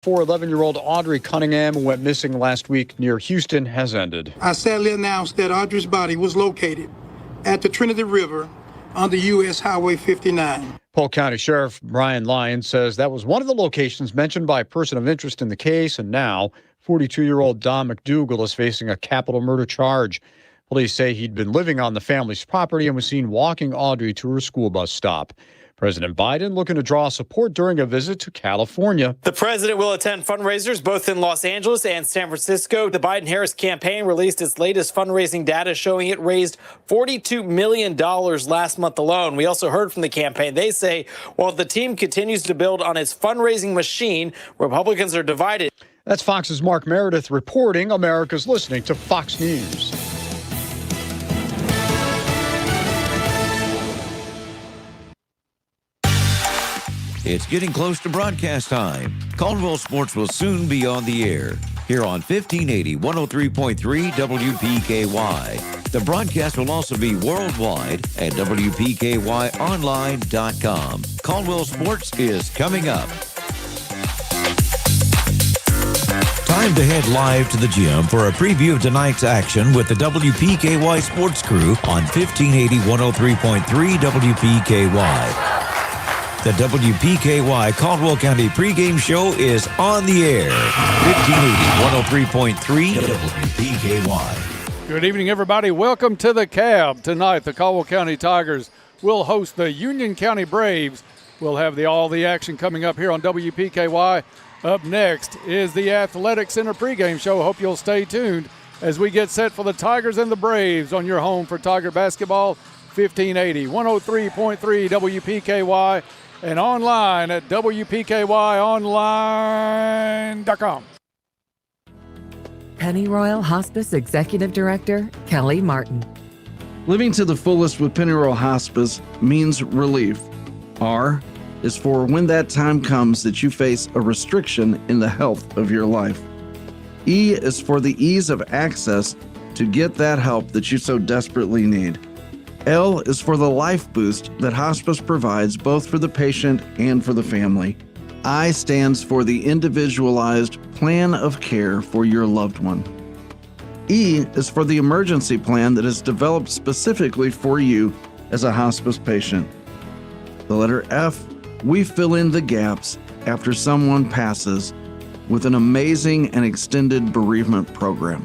For 11-year-old Audrey Cunningham, who went missing last week near Houston, has ended. I sadly announce that Audrey's body was located at the Trinity River on the U.S. Highway 59. Polk County Sheriff Brian Lyons says that was one of the locations mentioned by a person of interest in the case, and now 42-year-old Don McDougal is facing a capital murder charge. Police say he'd been living on the family's property and was seen walking Audrey to her school bus stop. President Biden looking to draw support during a visit to California. The president will attend fundraisers both in Los Angeles and San Francisco. The Biden-Harris campaign released its latest fundraising data showing it raised $42 million last month alone. We also heard from the campaign. They say while the team continues to build on its fundraising machine, Republicans are divided. That's Fox's Mark Meredith reporting. America's listening to Fox News. It's getting close to broadcast time. Caldwell Sports will soon be on the air here on 1580 103.3 WPKY. The broadcast will also be worldwide at WPKYonline.com. Caldwell Sports is coming up. Time to head live to the gym for a preview of tonight's action with the WPKY Sports Crew on 1580 103.3 WPKY. The WPKY Caldwell County pregame show is on the air. 1580 103.3 WPKY. Good evening, everybody. Welcome to the Cab. Tonight, the Caldwell County Tigers will host the Union County Braves. We'll have all the action coming up here on WPKY. Up next is the Athletic Center pregame show. Hope you'll stay tuned as we get set for the Tigers and the Braves on your home for Tiger basketball. 1580 103.3 WPKY. And online at WPKYonline.com. Pennyroyal Hospice Executive Director Kelly Martin. Living to the fullest with Pennyroyal Hospice means relief. R is for when that time comes that you face a restriction in the health of your life. E is for the ease of access to get that help that you so desperately need. L is for the life boost that hospice provides both for the patient and for the family. I stands for the individualized plan of care for your loved one. E is for the emergency plan that is developed specifically for you as a hospice patient. The letter F, we fill in the gaps after someone passes with an amazing and extended bereavement program.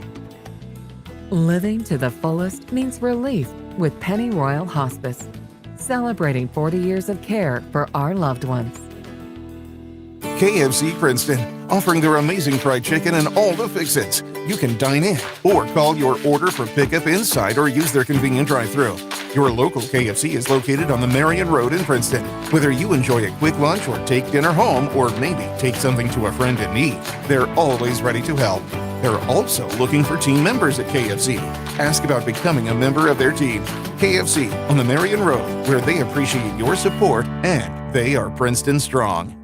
Living to the fullest means relief with Pennyroyal Hospice, celebrating 40 years of care for our loved ones. KFC Princeton, offering their amazing fried chicken and all the fix-its. You can dine in or call your order for pickup inside or use their convenient drive-thru. Your local KFC is located on the Marion Road in Princeton. Whether you enjoy a quick lunch or take dinner home or maybe take something to a friend in need, they're always ready to help. They're also looking for team members at KFC. Ask about becoming a member of their team. KFC on the Marion Road, where they appreciate your support and they are Princeton strong.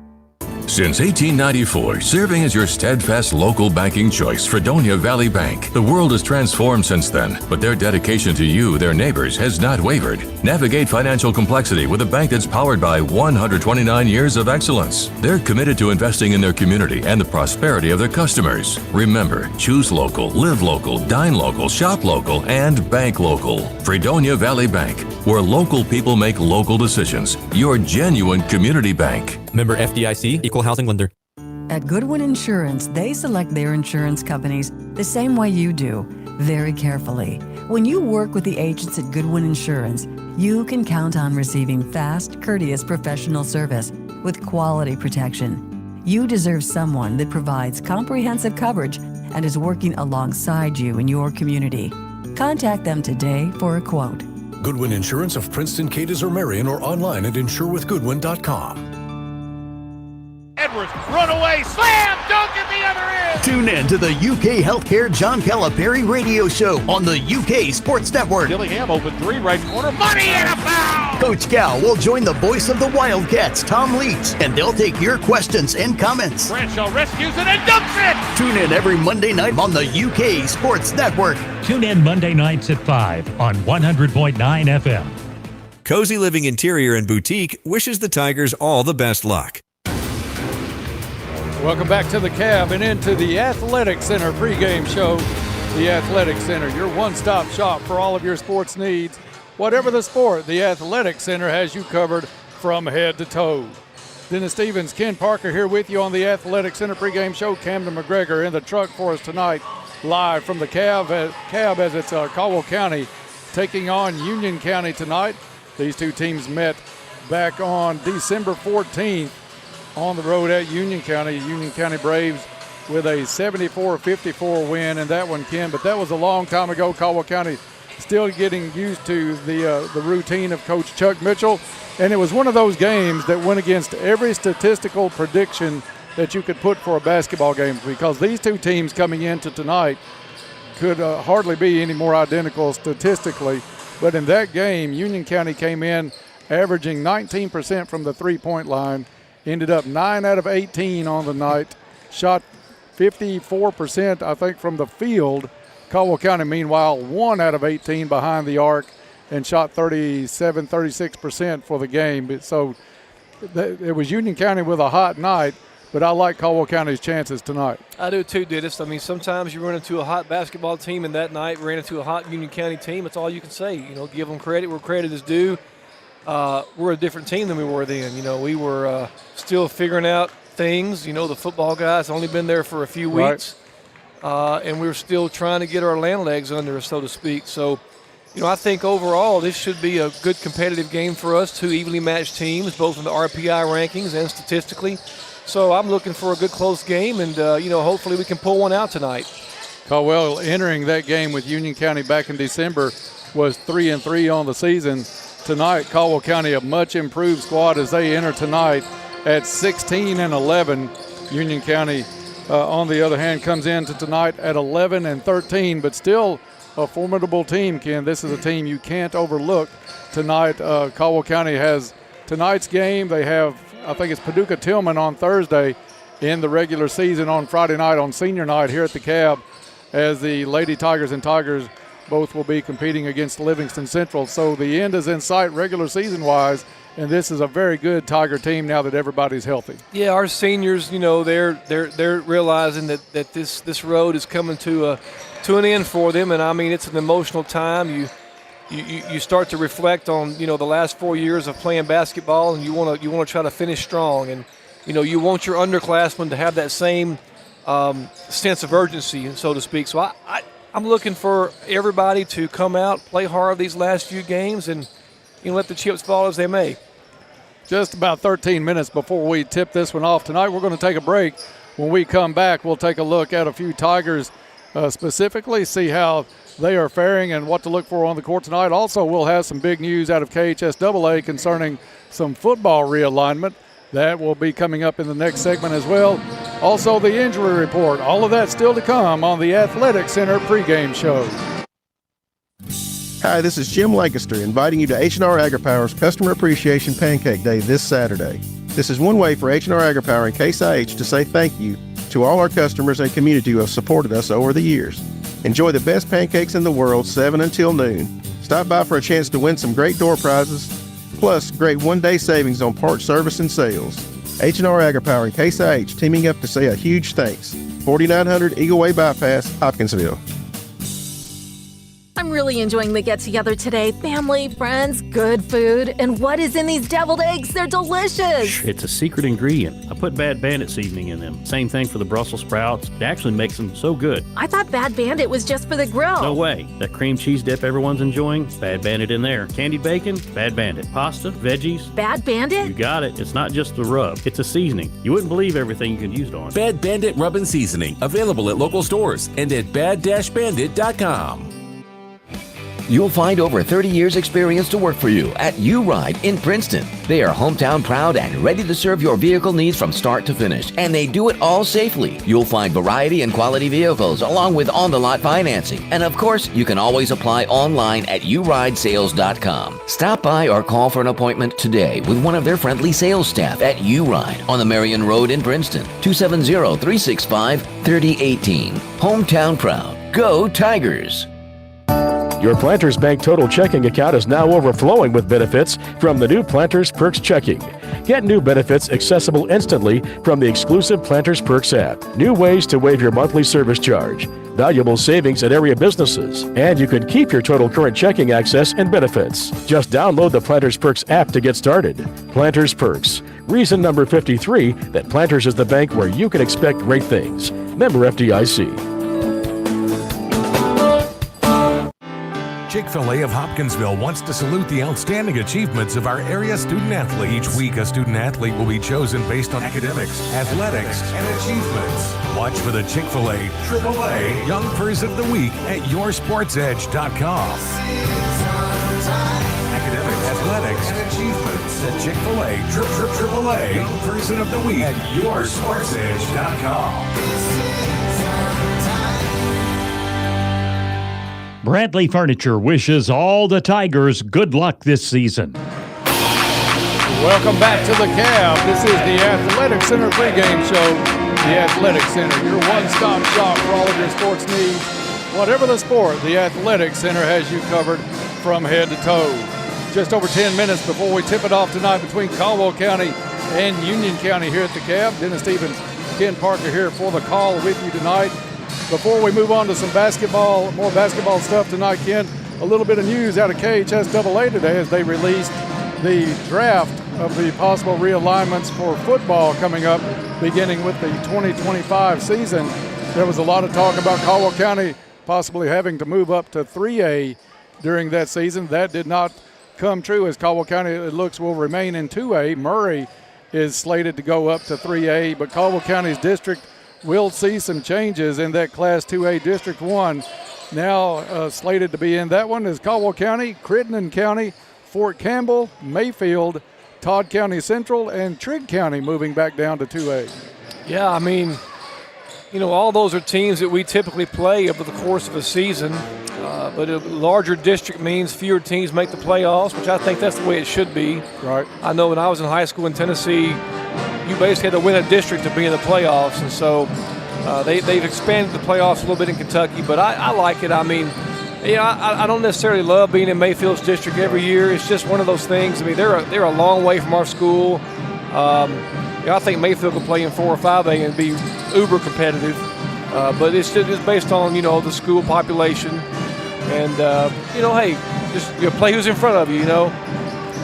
Since 1894, serving as your steadfast local banking choice, Fredonia Valley Bank. The world has transformed since then, but their dedication to you, their neighbors, has not wavered. Navigate financial complexity with a bank that's powered by 129 years of excellence. They're committed to investing in their community and the prosperity of their customers. Remember, choose local, live local, dine local, shop local, and bank local. Fredonia Valley Bank, where local people make local decisions. Your genuine community bank. Member FDIC, Equal Housing Lender. At Goodwin Insurance, they select their insurance companies the same way you do, very carefully. When you work with the agents at Goodwin Insurance, you can count on receiving fast, courteous professional service with quality protection. You deserve someone that provides comprehensive coverage and is working alongside you in your community. Contact them today for a quote. Goodwin Insurance of Princeton, Cadiz, or Marion, or online at insurewithgoodwin.com. Edwards, runaway, slam, dunk at the other end. Tune in to the UK Healthcare John Calipari radio show on the UK Sports Network. Dillingham open three, right corner, money and a foul. Coach Cal will join the voice of the Wildcats, Tom Leach, and they'll take your questions and comments. Bradshaw rescues it and dunks it. Tune in every Monday night on the UK Sports Network. Tune in Monday nights at 5 on 100.9 FM. Cozy Living Interior and Boutique wishes the Tigers all the best luck. Welcome back to the Cab and into the Athletic Center pregame show. The Athletic Center, your one-stop shop for all of your sports needs. Whatever the sport, the Athletic Center has you covered from head to toe. Dennis Stevens, Ken Parker here with you on the Athletic Center pregame show. Camden McGregor in the truck for us tonight, live from the Cab as it's Caldwell County taking on Union County tonight. These two teams met back on December 14th on the road at Union County. Union County Braves with a 74-54 win in that one, Ken. But that was a long time ago. Caldwell County still getting used to the routine of Coach Chuck Mitchell. And it was one of those games that went against every statistical prediction that you could put for a basketball game, because these two teams coming into tonight could hardly be any more identical statistically. But in that game, Union County came in averaging 19% from the three-point line, ended up 9 out of 18 on the night, shot 54%, I think, from the field. Caldwell County, meanwhile, 1 out of 18 behind the arc and shot 36% for the game. So it was Union County with a hot night, but I like Caldwell County's chances tonight. I do too, Dennis. I mean, sometimes you run into a hot basketball team, and that night ran into a hot Union County team. That's all you can say. You know, give them credit where credit is due. We're a different team than we were then. You know, we were still figuring out things. You know, the football guys only been there for a few weeks, and we were still trying to get our land legs under us, so to speak. So, you know, I think overall this should be a good competitive game for us, two evenly matched teams, both in the RPI rankings and statistically. So I'm looking for a good close game, and, you know, hopefully we can pull one out tonight. Caldwell, entering that game with Union County back in December, was 3-3 on the season. Tonight, Caldwell County, a much improved squad as they enter tonight at 16-11. Union County, on the other hand, comes into tonight at 11-13, but still a formidable team, Ken. This is a team you can't overlook tonight. Caldwell County has tonight's game. They have, I think it's Paducah Tillman on Thursday in the regular season on Friday night on senior night here at the Cab, as the Lady Tigers and Tigers both will be competing against Livingston Central. So the end is in sight regular season-wise, and this is a very good Tiger team now that everybody's healthy. Yeah, our seniors, you know, they're realizing that this road is coming to an end for them, and I mean it's an emotional time. You start to reflect on, you know, the last 4 years of playing basketball, and you want to try to finish strong, and you know you want your underclassmen to have that same sense of urgency, so to speak. So I'm looking for everybody to come out, play hard these last few games, and you know, let the chips fall as they may. Just about 13 minutes before we tip this one off tonight, we're going to take a break. When we come back, we'll take a look at a few Tigers specifically, see how they are faring and what to look for on the court tonight. Also, we'll have some big news out of KHSAA concerning some football realignment. That will be coming up in the next segment as well. Also, the injury report. All of that still to come on the Athletic Center pregame show. Hi, this is Jim Lancaster inviting you to H&R AgriPower's Customer Appreciation Pancake Day this Saturday. This is one way for H&R AgriPower and Case IH to say thank you to all our customers and community who have supported us over the years. Enjoy the best pancakes in the world 7 until noon. Stop by for a chance to win some great door prizes, plus great one-day savings on parts, service, and sales. H&R AgriPower and Case IH teaming up to say a huge thanks. 4900 Eagle Way Bypass, Hopkinsville. I'm really enjoying the get-together today. Family, friends, good food. And what is in these deviled eggs? They're delicious. It's a secret ingredient. I put Bad Bandit seasoning in them. Same thing for the Brussels sprouts. It actually makes them so good. I thought Bad Bandit was just for the grill. No way. That cream cheese dip everyone's enjoying, Bad Bandit in there. Candied bacon, Bad Bandit. Pasta, veggies. Bad Bandit? You got it. It's not just the rub. It's a seasoning. You wouldn't believe everything you can use it on. Bad Bandit Rub and Seasoning. Available at local stores and at bad-bandit.com. You'll find over 30 years experience to work for you at U-Ride in Princeton. They are hometown proud and ready to serve your vehicle needs from start to finish, and they do it all safely. You'll find variety and quality vehicles along with on-the-lot financing. And of course, you can always apply online at uridesales.com. Stop by or call for an appointment today with one of their friendly sales staff at U-Ride on the Marion Road in Princeton, 270-365-3018. Hometown proud. Go Tigers! Your Planters Bank Total Checking account is now overflowing with benefits from the new Planters Perks Checking. Get new benefits accessible instantly from the exclusive Planters Perks app. New ways to waive your monthly service charge. Valuable savings at area businesses. And you can keep your total current checking access and benefits. Just download the Planters Perks app to get started. Planters Perks. Reason number 53 that Planters is the bank where you can expect great things. Member FDIC. Chick-fil-A of Hopkinsville wants to salute the outstanding achievements of our area student athletes. Each week, a student athlete will be chosen based on academics, athletics, and achievements. Watch for the Chick-fil-A AAA Young Person of the Week at yoursportsedge.com. Academics, athletics, and achievements. The Chick-fil-A AAA Young Person of the Week at yoursportsedge.com. Bradley Furniture wishes all the Tigers good luck this season. Welcome back to the Cab. This is the Athletic Center pregame show. The Athletic Center, your one-stop shop for all of your sports needs. Whatever the sport, the Athletic Center has you covered from head to toe. Just over 10 minutes before we tip it off tonight between Caldwell County and Union County here at the Cab. Dennis Stevens, Ken Parker here for the call with you tonight. Before we move on to some more basketball stuff tonight, Ken, a little bit of news out of KHSAA today as they released the draft of the possible realignments for football coming up, beginning with the 2025 season. There was a lot of talk about Caldwell County possibly having to move up to 3A during that season. That did not come true, as Caldwell County, it looks, will remain in 2A. Murray is slated to go up to 3A, but Caldwell County's district will see some changes in that Class 2A District 1. Now slated to be in that one is Caldwell County, Crittenden County, Fort Campbell, Mayfield, Todd County Central, and Trigg County moving back down to 2A. Yeah, I mean, all those are teams that we typically play over the course of a season. But a larger district means fewer teams make the playoffs, which I think that's the way it should be. Right. I know when I was in high school in Tennessee, you basically had to win a district to be in the playoffs, and so they've expanded the playoffs a little bit in Kentucky. But I like it. I mean, I don't necessarily love being in Mayfield's district every year. It's just one of those things. I mean, they're a long way from our school. I think Mayfield could play in 4 or 5A and be uber competitive. But it's based on the school population, and hey, just play who's in front of you.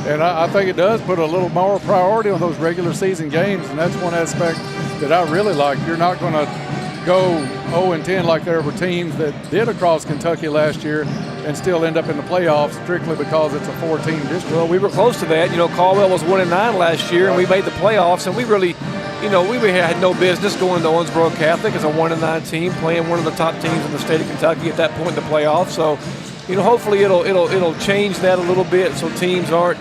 And I think it does put a little more priority on those regular season games, and that's one aspect that I really like. You're not going to go 0-10 like there were teams that did across Kentucky last year and still end up in the playoffs strictly because it's a 4-team district. Well, we were close to that. Caldwell was 1-9 last year, and we made the playoffs, and we really had no business going to Owensboro Catholic as a 1-9 team, playing one of the top teams in the state of Kentucky at that point in the playoffs. So, hopefully it'll change that a little bit so teams aren't,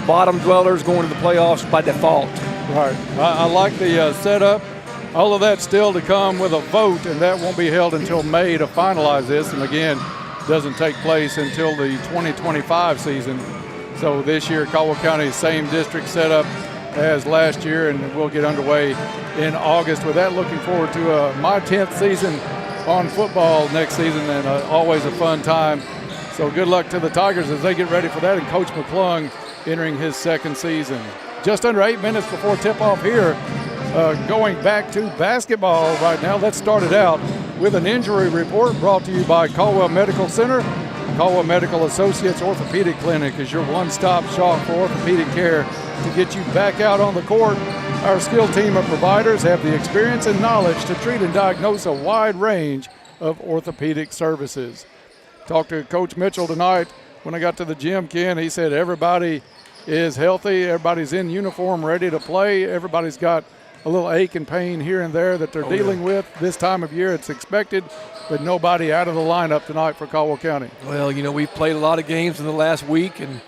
bottom dwellers going to the playoffs by default. Right. I like the setup. All of that still to come with a vote, and that won't be held until May to finalize this. And again, doesn't take place until the 2025 season. So this year, Caldwell County, same district setup as last year, and we'll get underway in August with that. Looking forward to my 10th season on football next season, and always a fun time. So good luck to the Tigers as they get ready for that, and Coach McClung entering his 2nd season. Just under 8 minutes before tip-off here, going back to basketball right now. Let's start it out with an injury report brought to you by Caldwell Medical Center. Caldwell Medical Associates Orthopedic Clinic is your one-stop shop for orthopedic care to get you back out on the court. Our skilled team of providers have the experience and knowledge to treat and diagnose a wide range of orthopedic services. Talked to Coach Mitchell tonight when I got to the gym, Ken. He said everybody is healthy, everybody's in uniform, ready to play. Everybody's got a little ache and pain here and there that they're dealing with. This time of year it's expected, but nobody out of the lineup tonight for Caldwell County. Well, we've played a lot of games in the last week, and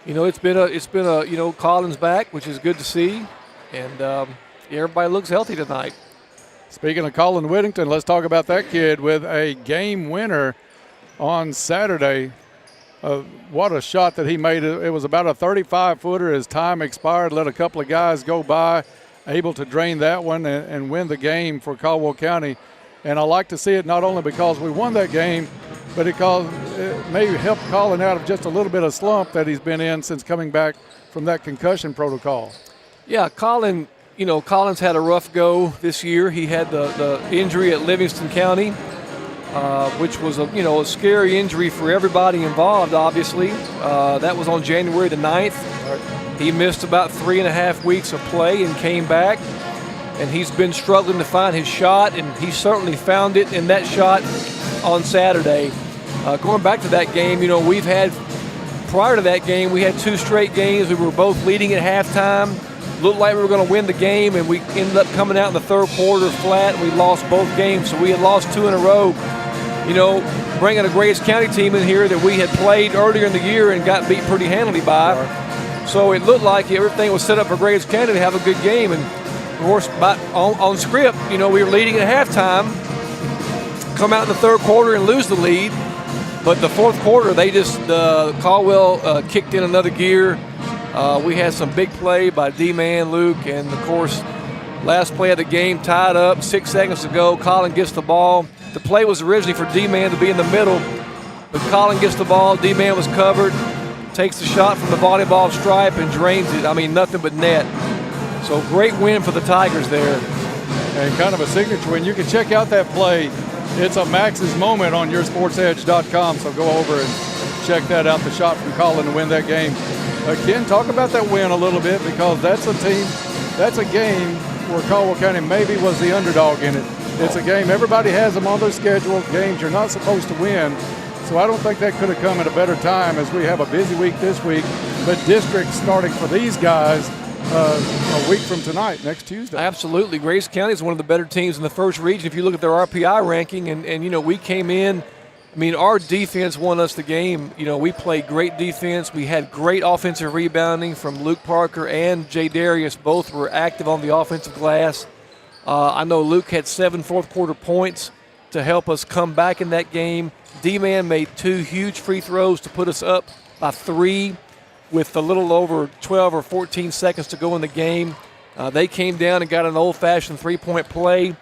it's been a Collins back, which is good to see, and everybody looks healthy tonight. Speaking of Colin Whittington, let's talk about that kid with a game winner on Saturday. What a shot that he made. It was about a 35-footer. His time expired, let a couple of guys go by, able to drain that one and win the game for Caldwell County. And I like to see it not only because we won that game, but because it may help Colin out of just a little bit of slump that he's been in since coming back from that concussion protocol. Yeah, Colin's had a rough go this year. He had the injury at Livingston County, which was a scary injury for everybody involved, obviously. That was on January the 9th. He missed about 3.5 weeks of play and came back, and he's been struggling to find his shot, and he certainly found it in that shot on Saturday. Going back to that game, prior to that game, we had 2 straight games. We were both leading at halftime. Looked like we were going to win the game, and we ended up coming out in the third quarter flat, and we lost both games. So we had lost 2 in a row. Bringing a Grays County team in here that we had played earlier in the year and got beat pretty handily by. So it looked like everything was set up for Grays County to have a good game. And, of course, on script, we were leading at halftime, come out in the third quarter and lose the lead. But the fourth quarter, Caldwell kicked in another gear. We had some big play by D-Man, Luke, and, of course, last play of the game, tied up, 6 seconds to go. Colin gets the ball. The play was originally for D-Man to be in the middle, but Colin gets the ball. D-Man was covered, takes the shot from the volleyball stripe and drains it. Nothing but net. So great win for the Tigers there. And kind of a signature win. You can check out that play. It's a Max's moment on yoursportsedge.com, so go over and check that out, the shot from Colin to win that game. Ken, talk about that win a little bit, because that's a game where Caldwell County maybe was the underdog in it. It's a game, everybody has them on their schedule, games you're not supposed to win. So I don't think that could have come at a better time, as we have a busy week this week, but district starting for these guys a week from tonight, next Tuesday. Absolutely. Grays County is one of the better teams in the first region. If you look at their RPI ranking, and we came in, our defense won us the game. We played great defense. We had great offensive rebounding from Luke Parker and Jay Darius. Both were active on the offensive glass. I know Luke had 7 fourth-quarter points to help us come back in that game. D-Man made 2 huge free throws to put us up by 3 with a little over 12 or 14 seconds to go in the game. They came down and got an old-fashioned three-point play.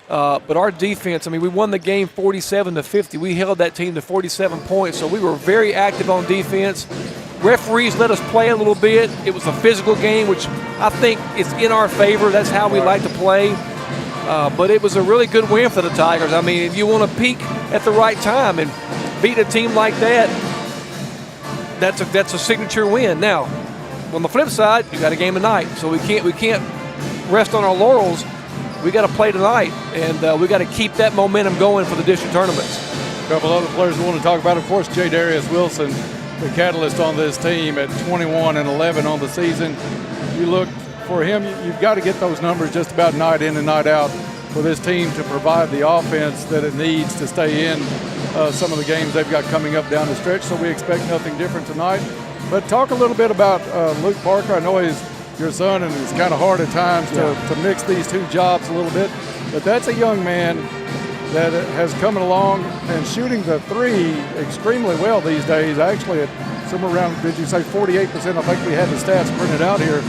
But our defense, we won the game 47-50. We held that team to 47 points, so we were very active on defense. Referees let us play a little bit. It was a physical game, which I think is in our favor. That's how we like to play. But it was a really good win for the Tigers. If you want to peak at the right time and beat a team like that, that's a signature win. Now, on the flip side, you got a game tonight, so we can't rest on our laurels. We got to play tonight, and we got to keep that momentum going for the district tournaments. A couple other players we want to talk about, of course, Jay Darius Wilson, the catalyst on this team at 21-11 on the season. You look for him, you've got to get those numbers just about night in and night out for this team to provide the offense that it needs to stay in some of the games they've got coming up down the stretch, so we expect nothing different tonight. But talk a little bit about Luke Parker. I know he's your son, and it's kind of hard at times to mix these 2 jobs a little bit, but that's a young man that has come along and shooting the 3 extremely well these days. Actually, at somewhere around, did you say 48%? I think we had the stats printed out here,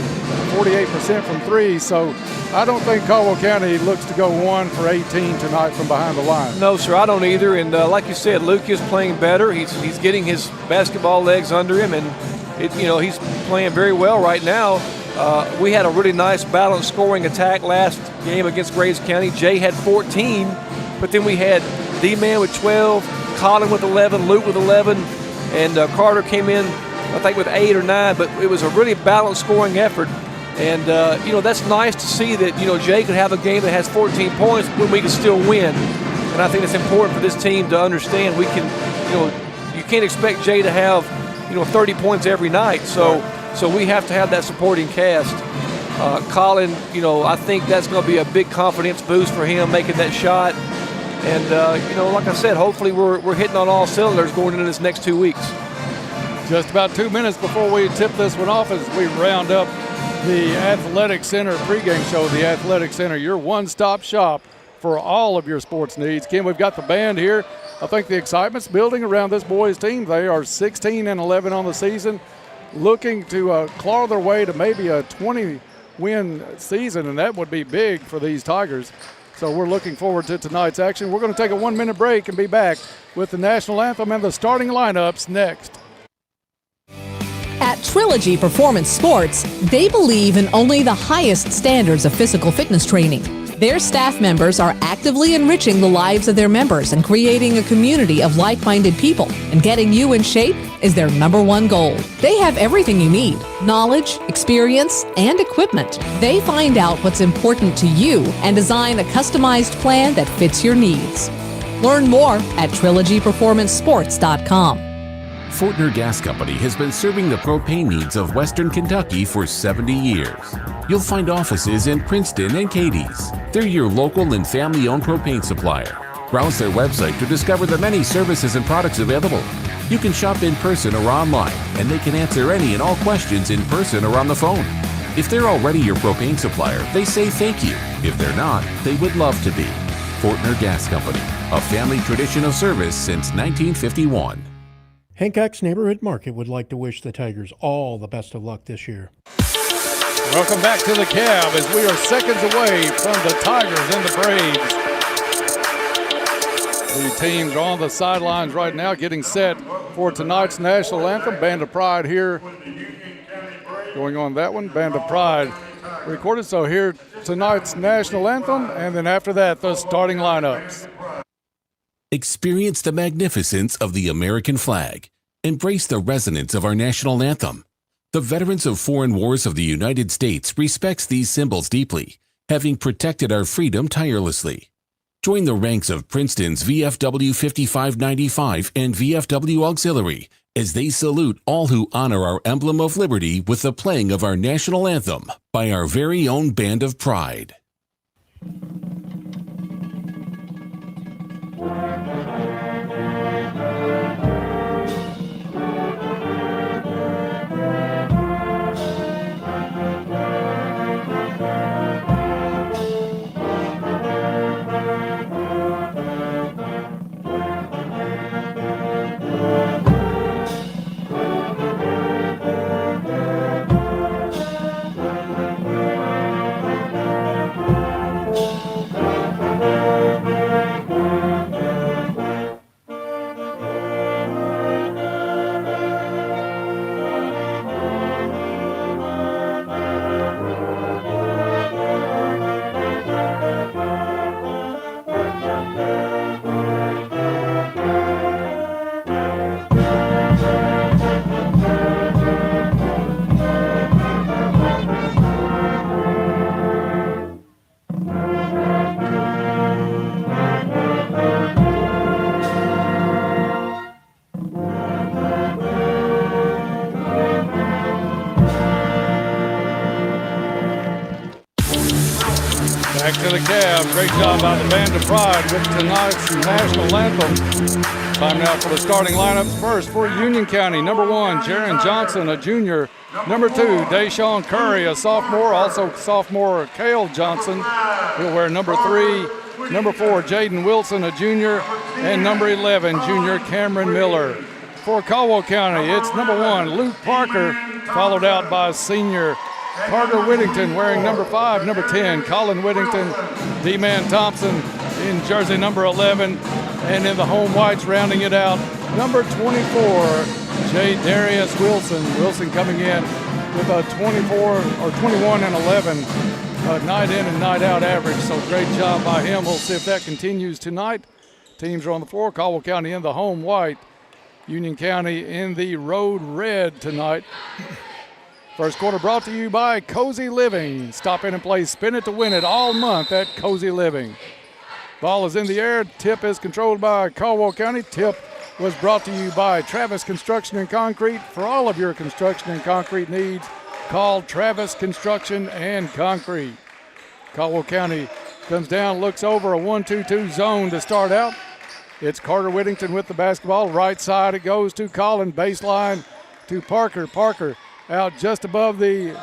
48% from 3. So I don't think Caldwell County looks to go 1 for 18 tonight from behind the line. No, sir, I don't either. And like you said, Luke is playing better. He's getting his basketball legs under him, and he's playing very well right now. We had a really nice balanced scoring attack last game against Grays County. Jay had 14, but then we had D-Man with 12, Colin with 11, Luke with 11, and Carter came in, I think, with 8 or 9, but it was a really balanced scoring effort. And, that's nice to see that, Jay could have a game that has 14 points when we can still win. And I think it's important for this team to understand we can, you can't expect Jay to have, 30 points every night. So we have to have that supporting cast. Colin, I think that's going to be a big confidence boost for him making that shot. And, like I said, hopefully we're hitting on all cylinders going into this next 2 weeks. Just about 2 minutes before we tip this one off as we round up the Athletic Center pregame show. The Athletic Center, your one-stop shop for all of your sports needs. Ken, we've got the band here. I think the excitement's building around this boys' team. They are 16-11 on the season, looking to claw their way to maybe a 20-win season, and that would be big for these Tigers. So we're looking forward to tonight's action. We're going to take a 1-minute break and be back with the national anthem and the starting lineups next. At Trilogy Performance Sports, they believe in only the highest standards of physical fitness training. Their staff members are actively enriching the lives of their members and creating a community of like-minded people. And getting you in shape is their number one goal. They have everything you need: knowledge, experience, and equipment. They find out what's important to you and design a customized plan that fits your needs. Learn more at trilogyperformancesports.com. Fortner Gas Company has been serving the propane needs of Western Kentucky for 70 years. You'll find offices in Princeton and Cadiz. They're your local and family-owned propane supplier. Browse their website to discover the many services and products available. You can shop in person or online, and they can answer any and all questions in person or on the phone. If they're already your propane supplier, they say thank you. If they're not, they would love to be. Fortner Gas Company, a family tradition of service since 1951. Hancock's Neighborhood Market would like to wish the Tigers all the best of luck this year. Welcome back to the Cab as we are seconds away from the Tigers and the Braves. The teams are on the sidelines right now getting set for tonight's national anthem. Band of Pride here. Going on that one, Band of Pride recorded. So here tonight's national anthem, and then after that, the starting lineups. Experience the magnificence of the American flag. Embrace the resonance of our national anthem. The veterans of foreign wars of the United States respects these symbols deeply, having protected our freedom tirelessly. Join the ranks of Princeton's VFW 5595 and VFW Auxiliary as they salute all who honor our emblem of liberty with the playing of our national anthem by our very own Band of Pride. Back to the Cab. Great job by the Band of Pride with tonight's national anthem. Time now for the starting lineups. First for Union County, number 1, Jaron Johnson, a junior. Number 2, Deshaun Curry, a sophomore. Also sophomore, Cale Johnson. He'll wear number 3. Number 4, Jaden Wilson, a junior. And number 11, junior Cameron Miller. For Caldwell County, it's number 1, Luke Parker, followed out by senior Carter Whittington wearing number 5, number 10, Colin Whittington, D-Man Thompson in jersey number 11, and in the home whites rounding it out, number 24, J. Darius Wilson. Wilson coming in with a 21 and 11 night in and night out average, so great job by him. We'll see if that continues tonight. Teams are on the floor. Caldwell County in the home white, Union County in the road red tonight. First quarter brought to you by Cozy Living. Stop in and play Spin It to Win It all month at Cozy Living. Ball is in the air. Tip is controlled by Caldwell County. Tip was brought to you by Travis Construction and Concrete. For all of your construction and concrete needs, call Travis Construction and Concrete. Caldwell County comes down, looks over a 1-2-2 zone to start out. It's Carter Whittington with the basketball. Right side it goes to Colin. Baseline to Parker. Parker out just above the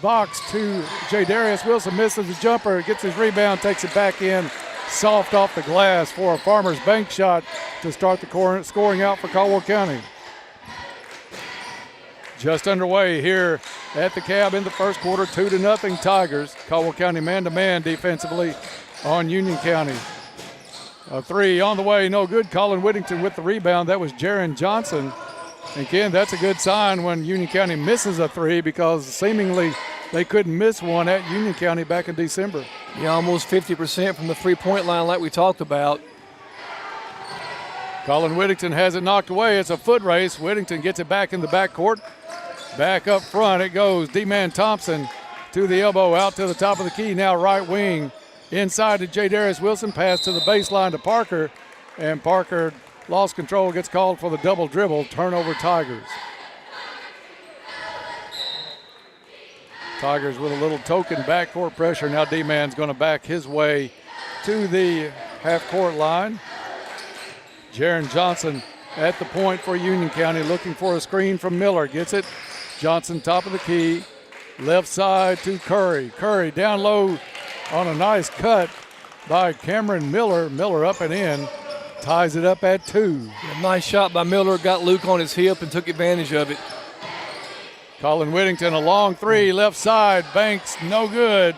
box to J. Darius Wilson. Misses the jumper, gets his rebound, takes it back in. Soft off the glass for a Farmers Bank shot to start the scoring out for Caldwell County. Just underway here at the Cab in the first quarter, 2-0 Tigers. Caldwell County man-to-man defensively on Union County. A 3 on the way, no good. Colin Whittington with the rebound. That was Jaron Johnson And Ken, that's a good sign when Union County misses a three, because seemingly they couldn't miss one at Union County back in December. Yeah, almost 50% from the three-point line like we talked about. Colin Whittington has it knocked away. It's a foot race. Whittington gets it back in the backcourt. Back up front it goes. D-Man Thompson to the elbow, out to the top of the key. Now right wing. Inside to J. Darius Wilson. Pass to the baseline to Parker. And Parker lost control, gets called for the double dribble. Turnover Tigers. Tigers with a little token backcourt pressure. Now D-Man's going to back his way to the half-court line. Jaron Johnson at the point for Union County, looking for a screen from Miller. Gets it. Johnson top of the key. Left side to Curry. Curry down low on a nice cut by Cameron Miller. Miller up and in. Ties it up at 2. A nice shot by Miller. Got Luke on his hip and took advantage of it. Colin Whittington, a long three. Left side. Banks, no good.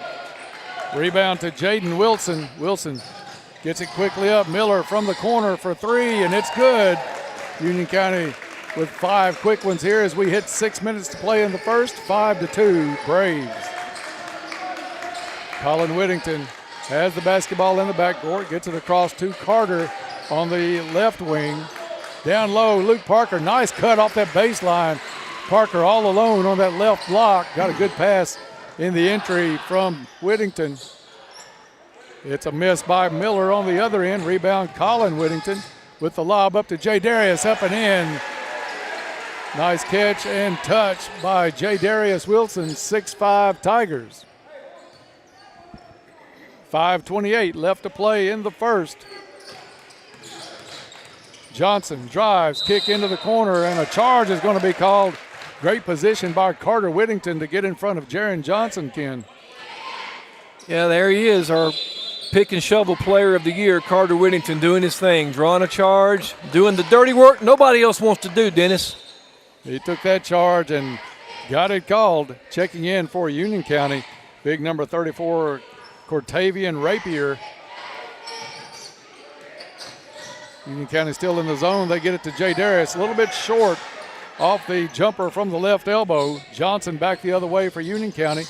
Rebound to Jaden Wilson. Wilson gets it quickly up. Miller from the corner for 3, and it's good. Union County with 5 quick ones here as we hit 6 minutes to play in the first. 5-2, Braves. Colin Whittington has the basketball in the backcourt. Gets it across to Carter on the left wing. Down low, Luke Parker. Nice cut off that baseline. Parker all alone on that left block. Got a good pass in the entry from Whittington. It's a miss by Miller on the other end. Rebound Colin Whittington with the lob up to J. Darius, up and in. Nice catch and touch by J. Darius Wilson, 6'5" Tigers. 5:28 left to play in the first. Johnson drives, kick into the corner, and a charge is going to be called. Great position by Carter Whittington to get in front of Jaron Johnson, Ken. Yeah, there he is, our pick and shovel player of the year, Carter Whittington, doing his thing, drawing a charge, doing the dirty work nobody else wants to do, Dennis. He took that charge and got it called. Checking in for Union County, big number 34, Cortavian Rapier. Union County still in the zone. They get it to J. Darius, a little bit short off the jumper from the left elbow. Johnson back the other way for Union County.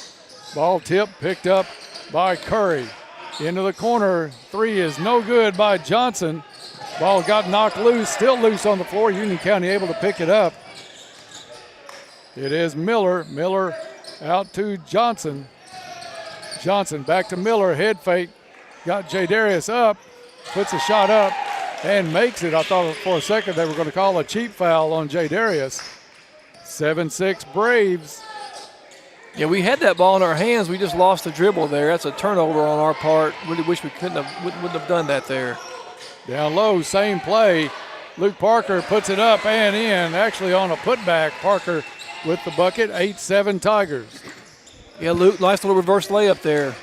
Ball tip picked up by Curry. Into the corner, 3 is no good by Johnson. Ball got knocked loose, still loose on the floor. Union County able to pick it up. It is Miller. Miller out to Johnson. Johnson back to Miller, head fake. Got J. Darius up, puts a shot up and makes it. I thought for a second they were going to call a cheap foul on J. Darius. 7-6 Braves. Yeah, we had that ball in our hands. We just lost the dribble there. That's a turnover on our part. Really wish we wouldn't have done that there. Down low, same play. Luke Parker puts it up and in. Actually on a putback. Parker with the bucket. 8-7 Tigers. Yeah, Luke, nice little reverse layup there.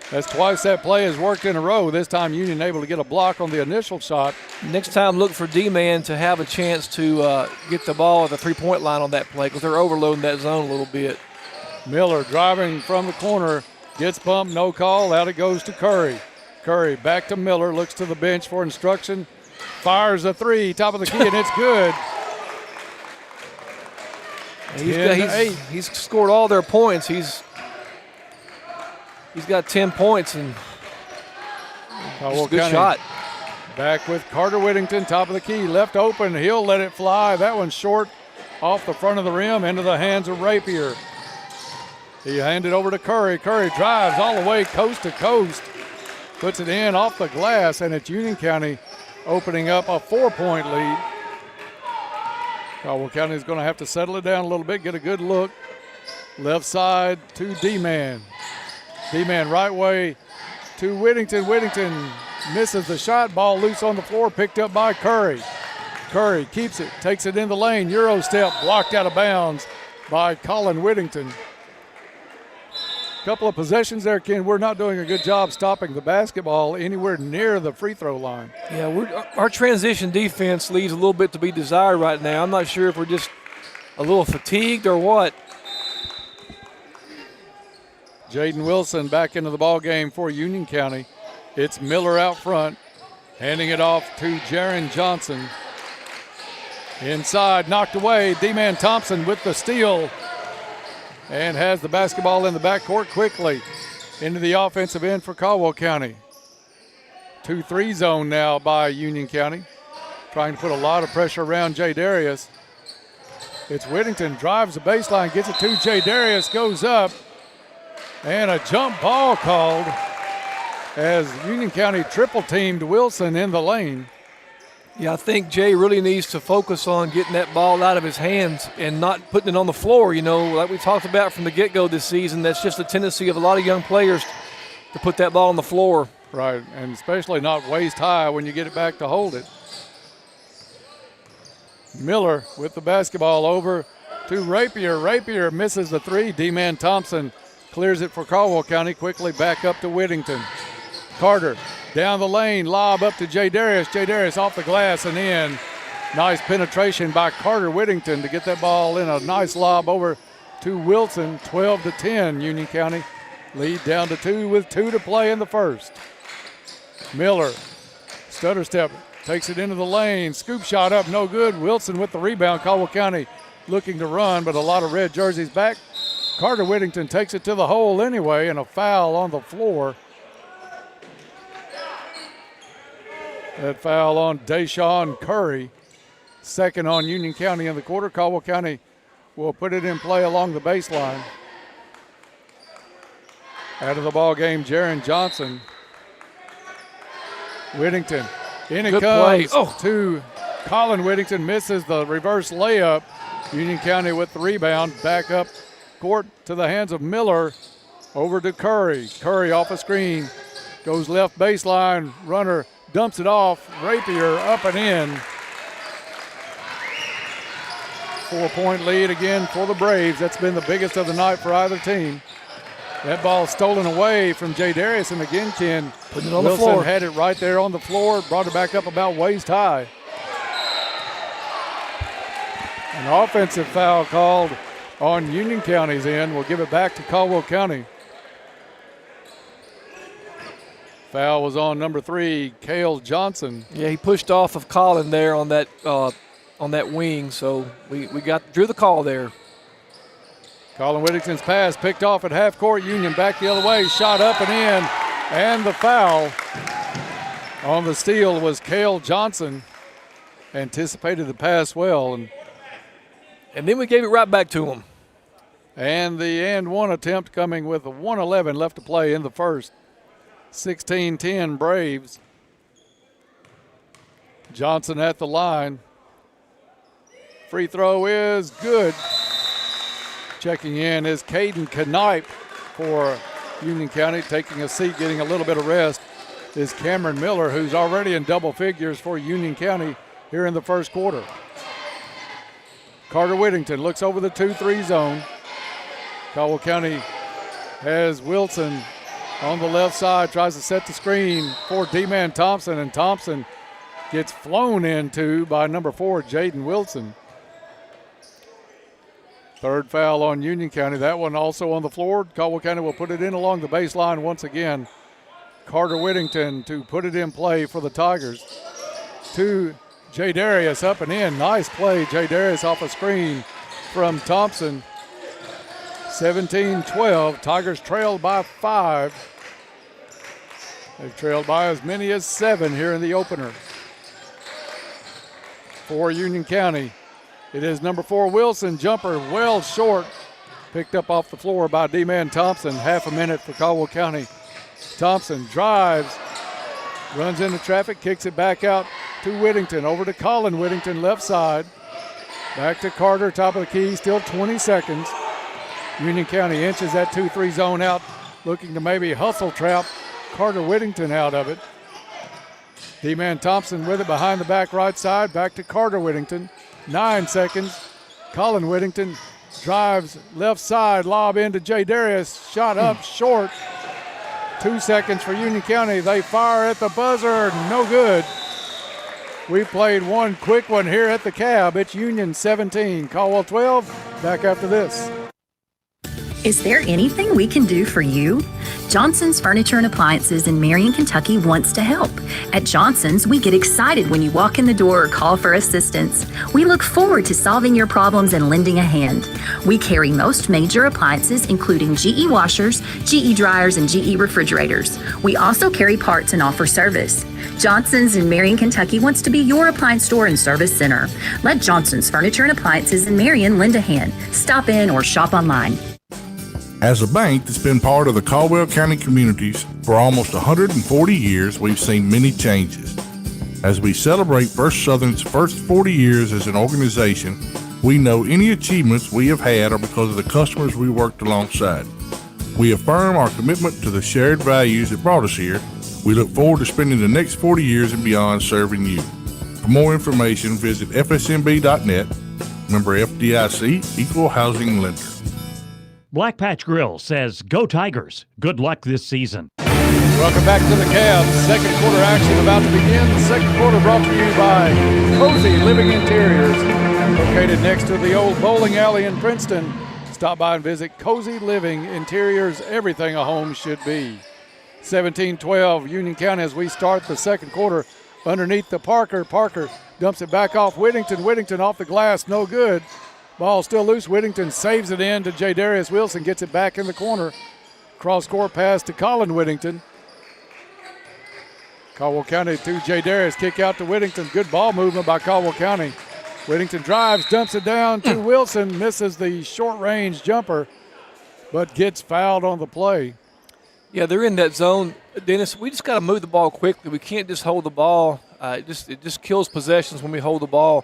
That's twice that play has worked in a row. This time Union able to get a block on the initial shot. Next time look for D-Man to have a chance to get the ball at the three-point line on that play because they're overloading that zone a little bit. Miller driving from the corner, gets bumped, no call. Out it goes to Curry. Curry back to Miller, looks to the bench for instruction. Fires a 3, top of the key, and it's good. He's scored all their points. He's got 10 points and a good shot. Back with Carter Whittington, top of the key, left open. He'll let it fly. That one's short off the front of the rim into the hands of Rapier. He handed over to Curry. Curry drives all the way coast to coast. Puts it in off the glass, and it's Union County opening up a 4-point lead. Caldwell County is going to have to settle it down a little bit, get a good look. Left side to D-Man. D-Man right way to Whittington. Whittington misses the shot. Ball loose on the floor, picked up by Curry. Curry keeps it, takes it in the lane. Euro step blocked out of bounds by Colin Whittington. Couple of possessions there, Ken. We're not doing a good job stopping the basketball anywhere near the free throw line. Yeah, our transition defense leaves a little bit to be desired right now. I'm not sure if we're just a little fatigued or what. Jaden Wilson back into the ball game for Union County. It's Miller out front, handing it off to Jaron Johnson. Inside, knocked away. D-Man Thompson with the steal and has the basketball in the backcourt quickly into the offensive end for Caldwell County. 2-3 zone now by Union County, trying to put a lot of pressure around Jay Darius. It's Whittington, drives the baseline, gets it to Jay Darius, goes up, and a jump ball called as Union County triple teamed Wilson in the lane. Yeah, I think Jay really needs to focus on getting that ball out of his hands and not putting it on the floor. You know, like we talked about from the get-go this season, that's just a tendency of a lot of young players to put that ball on the floor. Right, and especially not waist high when you get it back to hold it. Miller with the basketball over to Rapier. Rapier misses the three. D-Man Thompson clears it for Caldwell County, quickly back up to Whittington. Carter down the lane, lob up to Jay Darius. Jay Darius off the glass and in. Nice penetration by Carter Whittington to get that ball in. A nice lob over to Wilson. 12-10, Union County lead down to 2 with 2 to play in the first. Miller, stutter step, takes it into the lane. Scoop shot up, no good. Wilson with the rebound. Caldwell County looking to run, but a lot of red jerseys back. Carter Whittington takes it to the hole anyway, and a foul on the floor. That foul on Deshaun Curry. Second on Union County in the quarter. Caldwell County will put it in play along the baseline. Out of the ball game, Jaron Johnson. Whittington. In it comes to Colin Whittington. Misses the reverse layup. Union County with the rebound. Back up court to the hands of Miller. Over to Curry. Curry off a screen. Goes left baseline. Runner dumps it off. Rapier up and in. 4-point lead again for the Braves. That's been the biggest of the night for either team. That ball stolen away from Jay Darius, and again, Ken, putting it on Wilson the floor. had it right there on the floor, brought it back up about waist high. An offensive foul called on Union County's end. We'll give it back to Caldwell County. Foul was on number 3, Cale Johnson. Yeah, he pushed off of Colin there on that wing, so we drew the call there. Colin Whittington's pass picked off at half court. Union back the other way, shot up and in, and the foul on the steal was Cale Johnson. Anticipated the pass well, and then we gave it right back to him. And the and one attempt coming with 1:11 left to play in the first. 16-10 Braves. Johnson at the line. Free throw is good. Checking in is Caden Knipe for Union County. Taking a seat, getting a little bit of rest, is Cameron Miller, who's already in double figures for Union County here in the first quarter. Carter Whittington looks over the 2-3 zone. Caldwell County has Wilson on the left side, tries to set the screen for D-Man Thompson, and Thompson gets flown into by number 4, Jaden Wilson. Third foul on Union County. That one also on the floor. Caldwell County will put it in along the baseline once again. Carter Whittington to put it in play for the Tigers. To Jay Darius, up and in. Nice play. Jay Darius off a screen from Thompson. 17-12. Tigers trailed by 5. They've trailed by as many as 7 here in the opener. For Union County, it is number 4, Wilson. Jumper well short. Picked up off the floor by D-Man Thompson. Half a minute for Caldwell County. Thompson drives, runs into traffic, kicks it back out to Whittington. Over to Colin Whittington, left side. Back to Carter, top of the key, still 20 seconds. Union County inches that 2-3 zone out, looking to maybe hustle trap Carter Whittington out of it. D-Man Thompson with it behind the back right side, back to Carter Whittington. 9 seconds. Colin Whittington drives left side, lob into Jay Darius, shot up short. 2 seconds for Union County. They fire at the buzzer, no good. We played one quick one here at the Cab. It's Union 17, Caldwell 12. Back after this. Is there anything we can do for you? Johnson's Furniture and Appliances in Marion, Kentucky wants to help. At Johnson's, we get excited when you walk in the door or call for assistance. We look forward to solving your problems and lending a hand. We carry most major appliances, including GE washers, GE dryers, and GE refrigerators. We also carry parts and offer service. Johnson's in Marion, Kentucky wants to be your appliance store and service center. Let Johnson's Furniture and Appliances in Marion lend a hand. Stop in or shop online. As a bank that's been part of the Caldwell County communities for almost 140 years, we've seen many changes. As we celebrate First Southern's first 40 years as an organization, we know any achievements we have had are because of the customers we worked alongside. We affirm our commitment to the shared values that brought us here. We look forward to spending the next 40 years and beyond serving you. For more information, visit fsmb.net. Member FDIC, Equal Housing Lender. Black Patch Grill says, "Go Tigers. Good luck this season." Welcome back to the Cavs. Second quarter action about to begin. The second quarter brought to you by Cozy Living Interiors, located next to the old bowling alley in Princeton. Stop by and visit Cozy Living Interiors, everything a home should be. 17-12 Union County as we start the second quarter underneath the Parker. Parker dumps it back off Whittington. Whittington off the glass, no good. Ball still loose. Whittington saves it in to J. Darius Wilson, gets it back in the corner. Cross-court pass to Colin Whittington. Caldwell County to J. Darius, kick out to Whittington. Good ball movement by Caldwell County. Whittington drives, dumps it down to Wilson, misses the short-range jumper, but gets fouled on the play. Yeah, they're in that zone. Dennis, we just got to move the ball quickly. We can't just hold the ball. It just kills possessions when we hold the ball.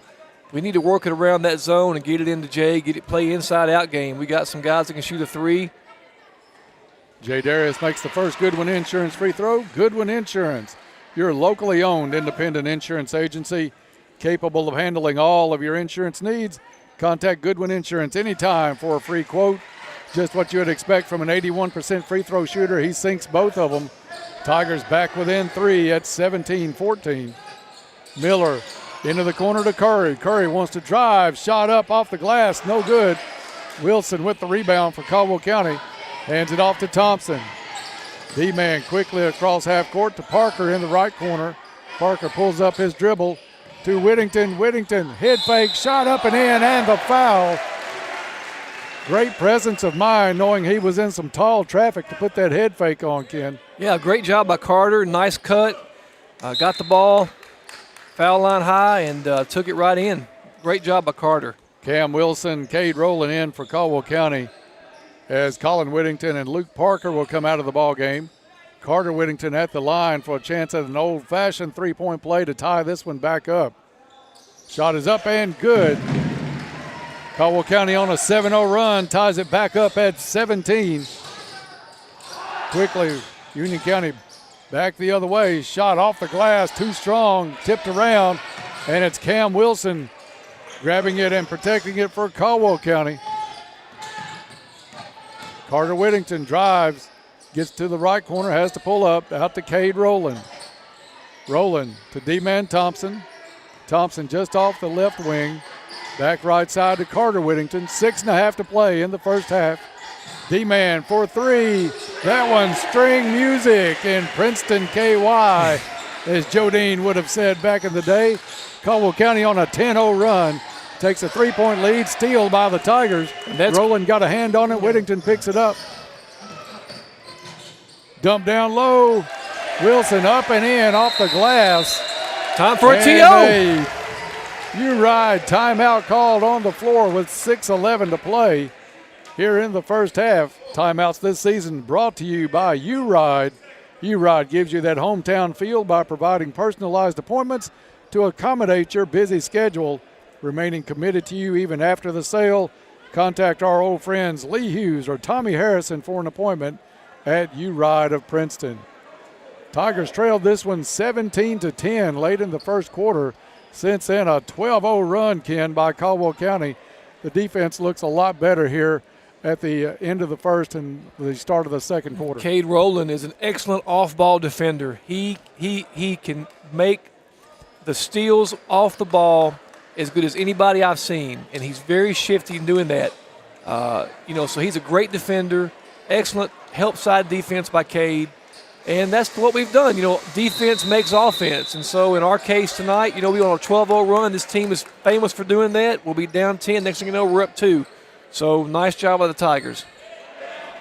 We need to work it around that zone and get it into Jay, get it play inside-out game. We got some guys that can shoot a three. Jay Darius makes the first Goodwin Insurance free throw. Goodwin Insurance, your locally owned independent insurance agency, capable of handling all of your insurance needs. Contact Goodwin Insurance anytime for a free quote. Just what you would expect from an 81% free throw shooter. He sinks both of them. Tigers back within three at 17-14. Miller into the corner to Curry. Curry wants to drive. Shot up off the glass. No good. Wilson with the rebound for Caldwell County. Hands it off to Thompson. D-man quickly across half court to Parker in the right corner. Parker pulls up his dribble to Whittington. Whittington, head fake, shot up and in, and the foul. Great presence of mind knowing he was in some tall traffic to put that head fake on, Ken. Yeah, great job by Carter. Nice cut. Got the ball. Foul line high and took it right in. Great job by Carter. Cam Wilson, Cade rolling in for Caldwell County as Colin Whittington and Luke Parker will come out of the ball game. Carter Whittington at the line for a chance at an old-fashioned three-point play to tie this one back up. Shot is up and good. Caldwell County on a 7-0 run, ties it back up at 17. Quickly, Union County back the other way. Shot off the glass, too strong, tipped around, and it's Cam Wilson grabbing it and protecting it for Caldwell County. Carter Whittington drives, gets to the right corner, has to pull up, out to Cade Rowland. Rowland to D-man Thompson. Thompson just off the left wing. Back right side to Carter Whittington. 6.5 to play in the first half. D-man for three. That one's string music in Princeton, KY, as Joe Dean would have said back in the day. Caldwell County on a 10-0 run. Takes a three-point lead, steal by the Tigers. Rowland got a hand on it. Whittington picks it up. Dump down low. Wilson up and in off the glass. Time for a TO. U-Ride timeout called on the floor with 6:11 to play here in the first half. Timeouts this season brought to you by U-Ride. U-Ride gives you that hometown feel by providing personalized appointments to accommodate your busy schedule. Remaining committed to you even after the sale. Contact our old friends Lee Hughes or Tommy Harrison for an appointment at U-Ride of Princeton. Tigers trailed this one 17-10 late in the first quarter. Since then, a 12-0 run, Ken, by Caldwell County. The defense looks a lot better here at the end of the first and the start of the second quarter. Cade Rowland is an excellent off-ball defender. He can make the steals off the ball as good as anybody I've seen, and he's very shifty in doing that. So he's a great defender, excellent help side defense by Cade. And that's what we've done. Defense makes offense. And so in our case tonight, we on a 12-0 run. This team is famous for doing that. We'll be down 10. Next thing you know, we're up 2. So nice job by the Tigers.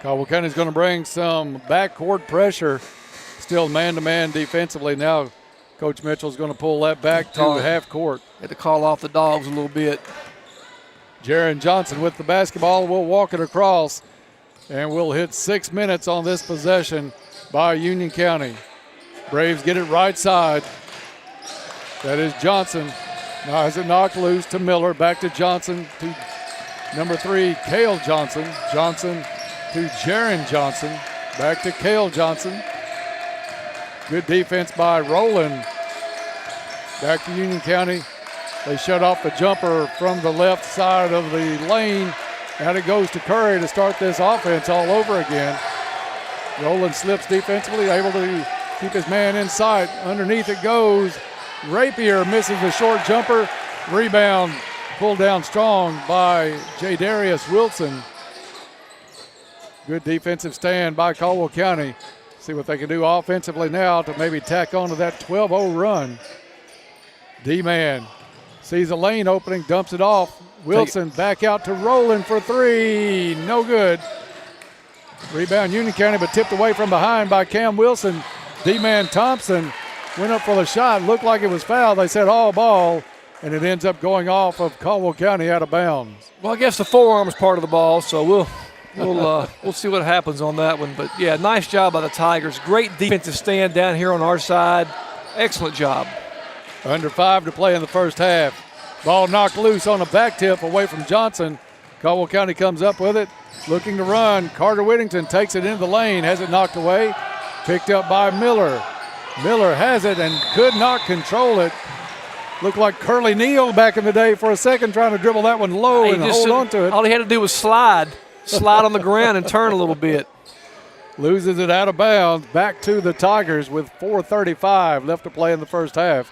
Caldwell County's going to bring some backcourt pressure. Still man-to-man defensively. Now Coach Mitchell's going to pull that back to half court. Had to call off the dogs a little bit. Jaron Johnson with the basketball. We'll walk it across, and we'll hit 6 minutes on this possession by Union County. Braves get it right side. That is Johnson. Now has it knocked loose to Miller. Back to Johnson to number 3, Cale Johnson. Johnson to Jaron Johnson. Back to Cale Johnson. Good defense by Rowland. Back to Union County. They shut off the jumper from the left side of the lane. And it goes to Curry to start this offense all over again. Rowland slips defensively, able to keep his man in sight. Underneath it goes. Rapier misses the short jumper. Rebound pulled down strong by J. Wilson. Good defensive stand by Caldwell County. See what they can do offensively now to maybe tack on to that 12-0 run. D-Man sees a lane opening, dumps it off. Wilson back out to Rowland for 3. No good. Rebound Union County, but tipped away from behind by Cam Wilson. D-Man Thompson went up for the shot. Looked like it was fouled. They said all ball, and it ends up going off of Caldwell County out of bounds. Well, I guess the forearm is part of the ball, so we'll see what happens on that one. But, yeah, nice job by the Tigers. Great defensive stand down here on our side. Excellent job. Under 5 to play in the first half. Ball knocked loose on a back tip away from Johnson. Caldwell County comes up with it, looking to run. Carter Whittington takes it into the lane, has it knocked away. Picked up by Miller. Miller has it and could not control it. Looked like Curly Neal back in the day for a second, trying to dribble that one low and hold on to it. All he had to do was slide on the ground and turn a little bit. Loses it out of bounds. Back to the Tigers with 4:35 left to play in the first half.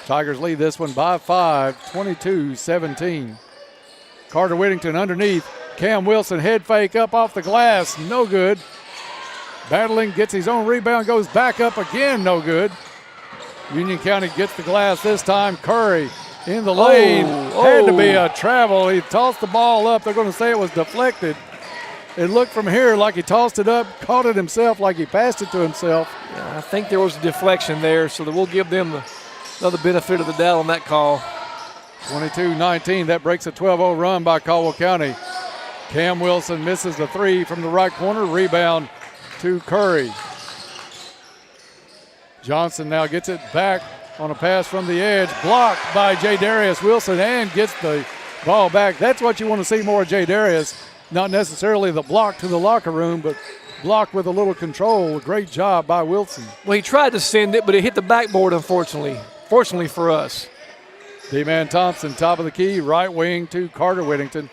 Tigers lead this one by 5, 22-17. Carter Whittington underneath. Cam Wilson head fake up off the glass. No good. Battling, gets his own rebound, goes back up again. No good. Union County gets the glass this time. Curry in the lane. Had to be a travel. He tossed the ball up. They're going to say it was deflected. It looked from here like he tossed it up, caught it himself like he passed it to himself. Yeah, I think there was a deflection there, so that we'll give them another benefit of the doubt on that call. 22-19, that breaks a 12-0 run by Caldwell County. Cam Wilson misses the 3 from the right corner. Rebound to Curry. Johnson now gets it back on a pass from the edge. Blocked by J. Wilson and gets the ball back. That's what you want to see more of J. Not necessarily the block to the locker room, but block with a little control. Great job by Wilson. Well, he tried to send it, but it hit the backboard, unfortunately. Fortunately for us. D-Man Thompson, top of the key, right wing to Carter Whittington.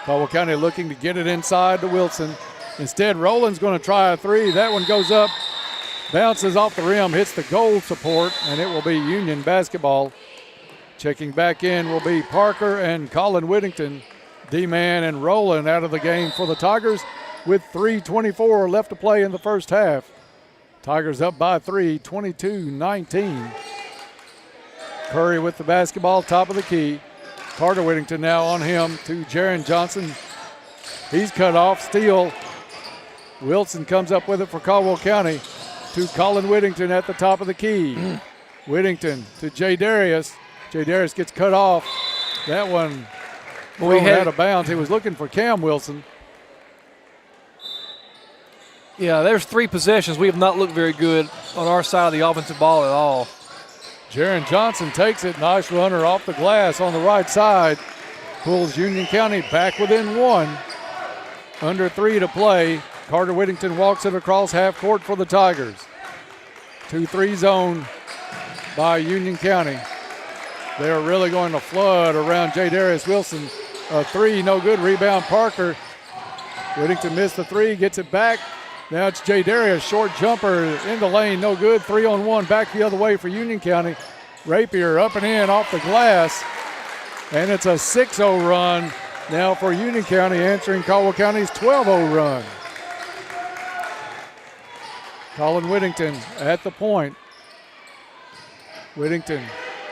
Caldwell County looking to get it inside to Wilson. Instead, Rowland's going to try a 3. That one goes up, bounces off the rim, hits the goal support, and it will be Union basketball. Checking back in will be Parker and Colin Whittington. D-Man and Rowland out of the game for the Tigers with 3:24 left to play in the first half. Tigers up by 3, 22-19. Curry with the basketball, top of the key. Carter Whittington now on him to Jaron Johnson. He's cut off, steal. Wilson comes up with it for Caldwell County to Colin Whittington at the top of the key. Whittington to J. J. gets cut off. That one out of bounds. He was looking for Cam Wilson. Yeah, there's 3 possessions. We have not looked very good on our side of the offensive ball at all. Jaron Johnson takes it. Nice runner off the glass on the right side. Pulls Union County back within 1. Under 3 to play. Carter Whittington walks it across half court for the Tigers. 2-3 zone by Union County. They are really going to flood around J. Wilson. A 3, no good. Rebound Parker. Whittington missed the 3, gets it back. Now it's J. short jumper in the lane, no good. 3-on-1, back the other way for Union County. Rapier up and in off the glass. And it's a 6-0 run. now for Union County, answering Caldwell County's 12-0 run. Colin Whittington at the point. Whittington,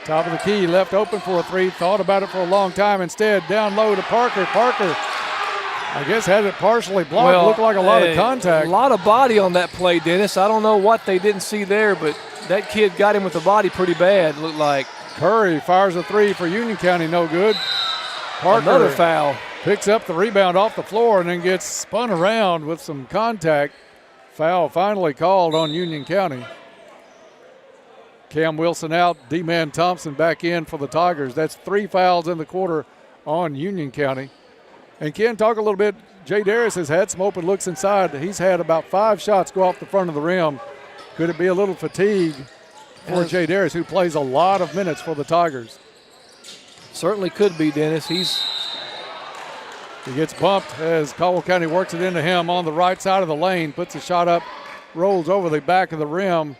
top of the key, left open for a three. Thought about it for a long time. Instead, down low to Parker. Parker, I guess, had it partially blocked. Well, looked like a lot of contact. A lot of body on that play, Dennis. I don't know what they didn't see there, but that kid got him with the body pretty bad, looked like. Curry fires a three for Union County, no good. Parker, another foul. Picks up the rebound off the floor and then gets spun around with some contact. Foul finally called on Union County. Cam Wilson out, D-Man Thompson back in for the Tigers. That's 3 fouls in the quarter on Union County. And Ken, talk a little bit. Jay Darius has had some open looks inside. He's had about 5 shots go off the front of the rim. Could it be a little fatigue for Jay Darius, who plays a lot of minutes for the Tigers? Certainly could be, Dennis. He gets bumped as Caldwell County works it into him on the right side of the lane, puts a shot up, rolls over the back of the rim,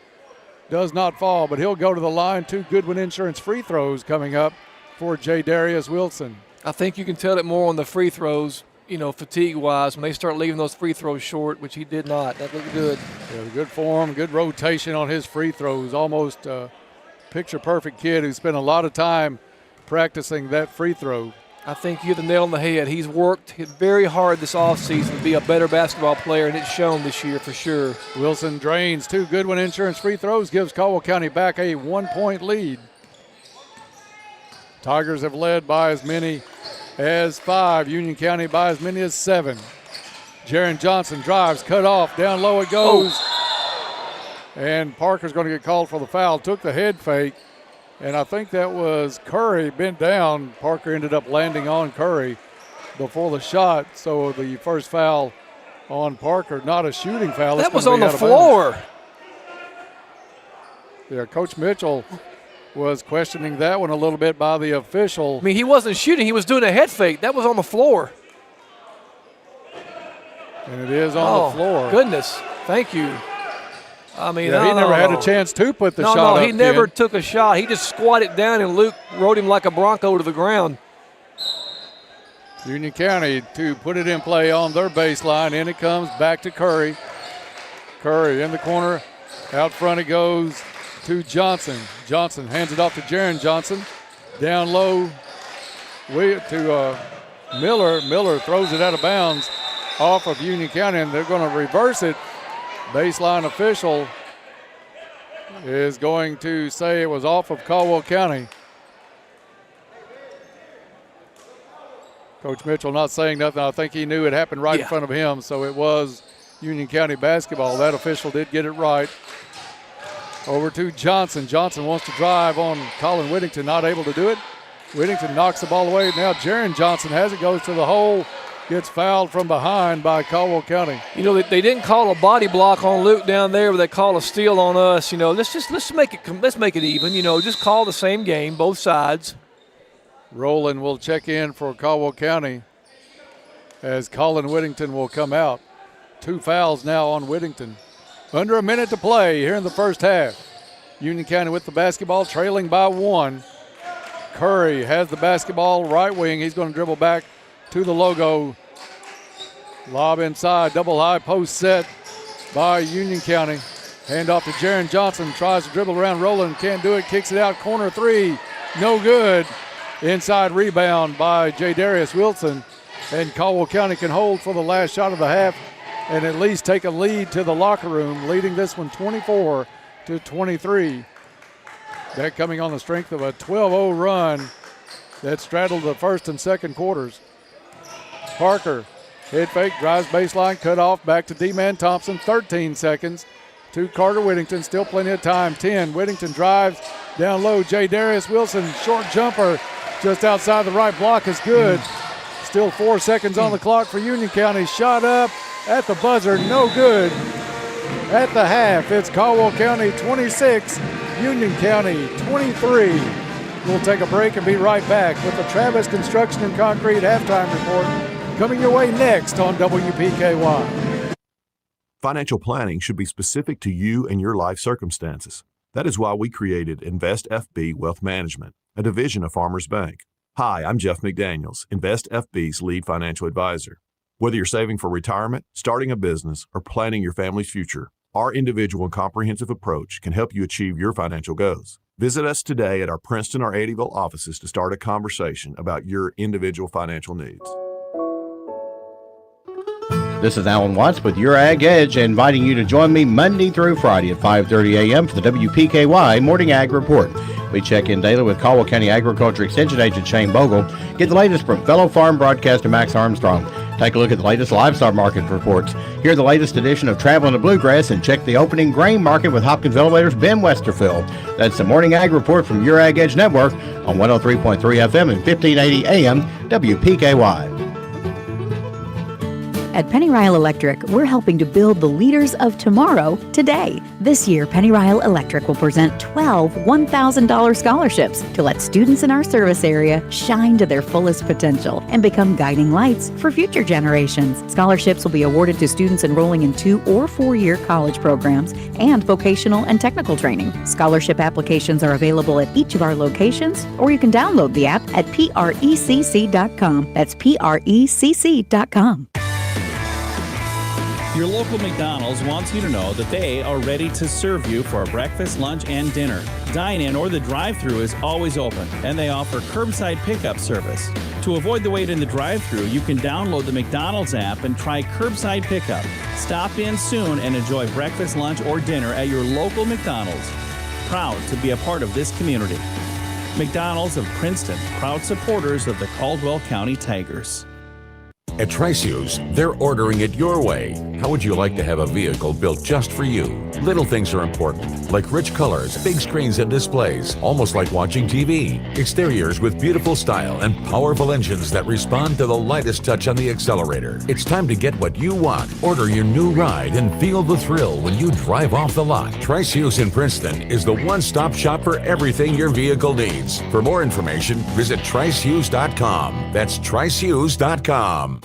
does not fall, but he'll go to the line. 2 Goodwin Insurance free throws coming up for Jay Darius Wilson. I think you can tell it more on the free throws, fatigue-wise, when they start leaving those free throws short, which he did not. That looked good. Yeah, good form, good rotation on his free throws. Almost a picture-perfect kid who spent a lot of time practicing that free throw. I think you hit the nail on the head. He's worked very hard this offseason to be a better basketball player, and it's shown this year for sure. Wilson drains 2 Goodwin Insurance free throws, gives Caldwell County back a 1-point lead. Tigers have led by as many as 5. Union County by as many as 7. Jaron Johnson drives, cut off, down low it goes. And Parker's going to get called for the foul. Took the head fake. And I think that was Curry bent down. Parker ended up landing on Curry before the shot. So the first foul on Parker, not a shooting foul. That was on the floor. Yeah, Coach Mitchell was questioning that one a little bit by the official. I mean, he wasn't shooting. He was doing a head fake. That was on the floor. And it is on the floor. Goodness. Thank you. I mean, he never had a chance to put the shot up. No, he never took a shot. He just squatted down, and Luke rode him like a Bronco to the ground. Union County to put it in play on their baseline. In it comes back to Curry. Curry in the corner. Out front it goes to Johnson. Johnson hands it off to Jaron Johnson. Down low to Miller. Miller throws it out of bounds off of Union County, and they're going to reverse it. Baseline official is going to say it was off of Caldwell County. Coach Mitchell not saying nothing. I think he knew it happened right in front of him, so it was Union County basketball. That official did get it right. Over to Johnson. Johnson wants to drive on Colin Whittington, not able to do it. Whittington knocks the ball away. Now Jaron Johnson has it, goes to the hole. Gets fouled from behind by Caldwell County. They didn't call a body block on Luke down there, but they call a steal on us. Let's make it even. Just call the same game, both sides. Rowland will check in for Caldwell County as Colin Whittington will come out. 2 fouls now on Whittington. Under a minute to play here in the first half. Union County with the basketball, trailing by 1. Curry has the basketball, right wing. He's going to dribble back to the logo. Lob inside, double high post set by Union County. Hand off to Jaron Johnson, tries to dribble around Rowland, can't do it, kicks it out, corner 3, no good. Inside rebound by J. Darius Wilson, and Caldwell County can hold for the last shot of the half and at least take a lead to the locker room, leading this one 24-23. That coming on the strength of a 12-0 run that straddled the first and second quarters. Parker, head fake, drives baseline, cut off, back to D-Man Thompson, 13 seconds. To Carter Whittington, still plenty of time, 10. Whittington drives down low, J. Darius Wilson, short jumper, just outside the right block is good. Still 4 seconds on the clock for Union County. Shot up at the buzzer, no good. At the half, it's Caldwell County 26, Union County 23. We'll take a break and be right back with the Travis Construction and Concrete halftime report coming your way next on WPKY. Financial planning should be specific to you and your life circumstances. That is why we created Invest FB Wealth Management, a division of Farmers Bank. Hi, I'm Jeff McDaniels, Invest FB's lead financial advisor. Whether you're saving for retirement, starting a business, or planning your family's future, our individual and comprehensive approach can help you achieve your financial goals. Visit us today at our Princeton or Eddyville offices to start a conversation about your individual financial needs. This is Alan Watts with Your Ag Edge, inviting you to join me Monday through Friday at 5:30 a.m. for the WPKY Morning Ag Report. We check in daily with Caldwell County Agriculture Extension Agent Shane Bogle. Get the latest from fellow farm broadcaster Max Armstrong. Take a look at the latest livestock market reports. Hear the latest edition of Traveling the Bluegrass and check the opening grain market with Hopkins Elevator's Ben Westerfield. That's the Morning Ag Report from Your Ag Edge Network on 103.3 FM and 1580 AM WPKY. At Penny Ryle Electric, we're helping to build the leaders of tomorrow today. This year, Penny Ryle Electric will present 12 $1,000 scholarships to let students in our service area shine to their fullest potential and become guiding lights for future generations. Scholarships will be awarded to students enrolling in 2- or 4-year college programs and vocational and technical training. Scholarship applications are available at each of our locations, or you can download the app at precc.com. That's precc.com. Your local McDonald's wants you to know that they are ready to serve you for breakfast, lunch, and dinner. Dine-in or the drive-thru is always open, and they offer curbside pickup service. To avoid the wait in the drive-thru, you can download the McDonald's app and try curbside pickup. Stop in soon and enjoy breakfast, lunch, or dinner at your local McDonald's. Proud to be a part of this community. McDonald's of Princeton, proud supporters of the Caldwell County Tigers. At Trice Hughes, they're ordering it your way. How would you like to have a vehicle built just for you? Little things are important, like rich colors, big screens and displays, almost like watching TV. Exteriors with beautiful style and powerful engines that respond to the lightest touch on the accelerator. It's time to get what you want. Order your new ride and feel the thrill when you drive off the lot. Trice Hughes in Princeton is the one-stop shop for everything your vehicle needs. For more information, visit tricehughes.com. That's tricehughes.com.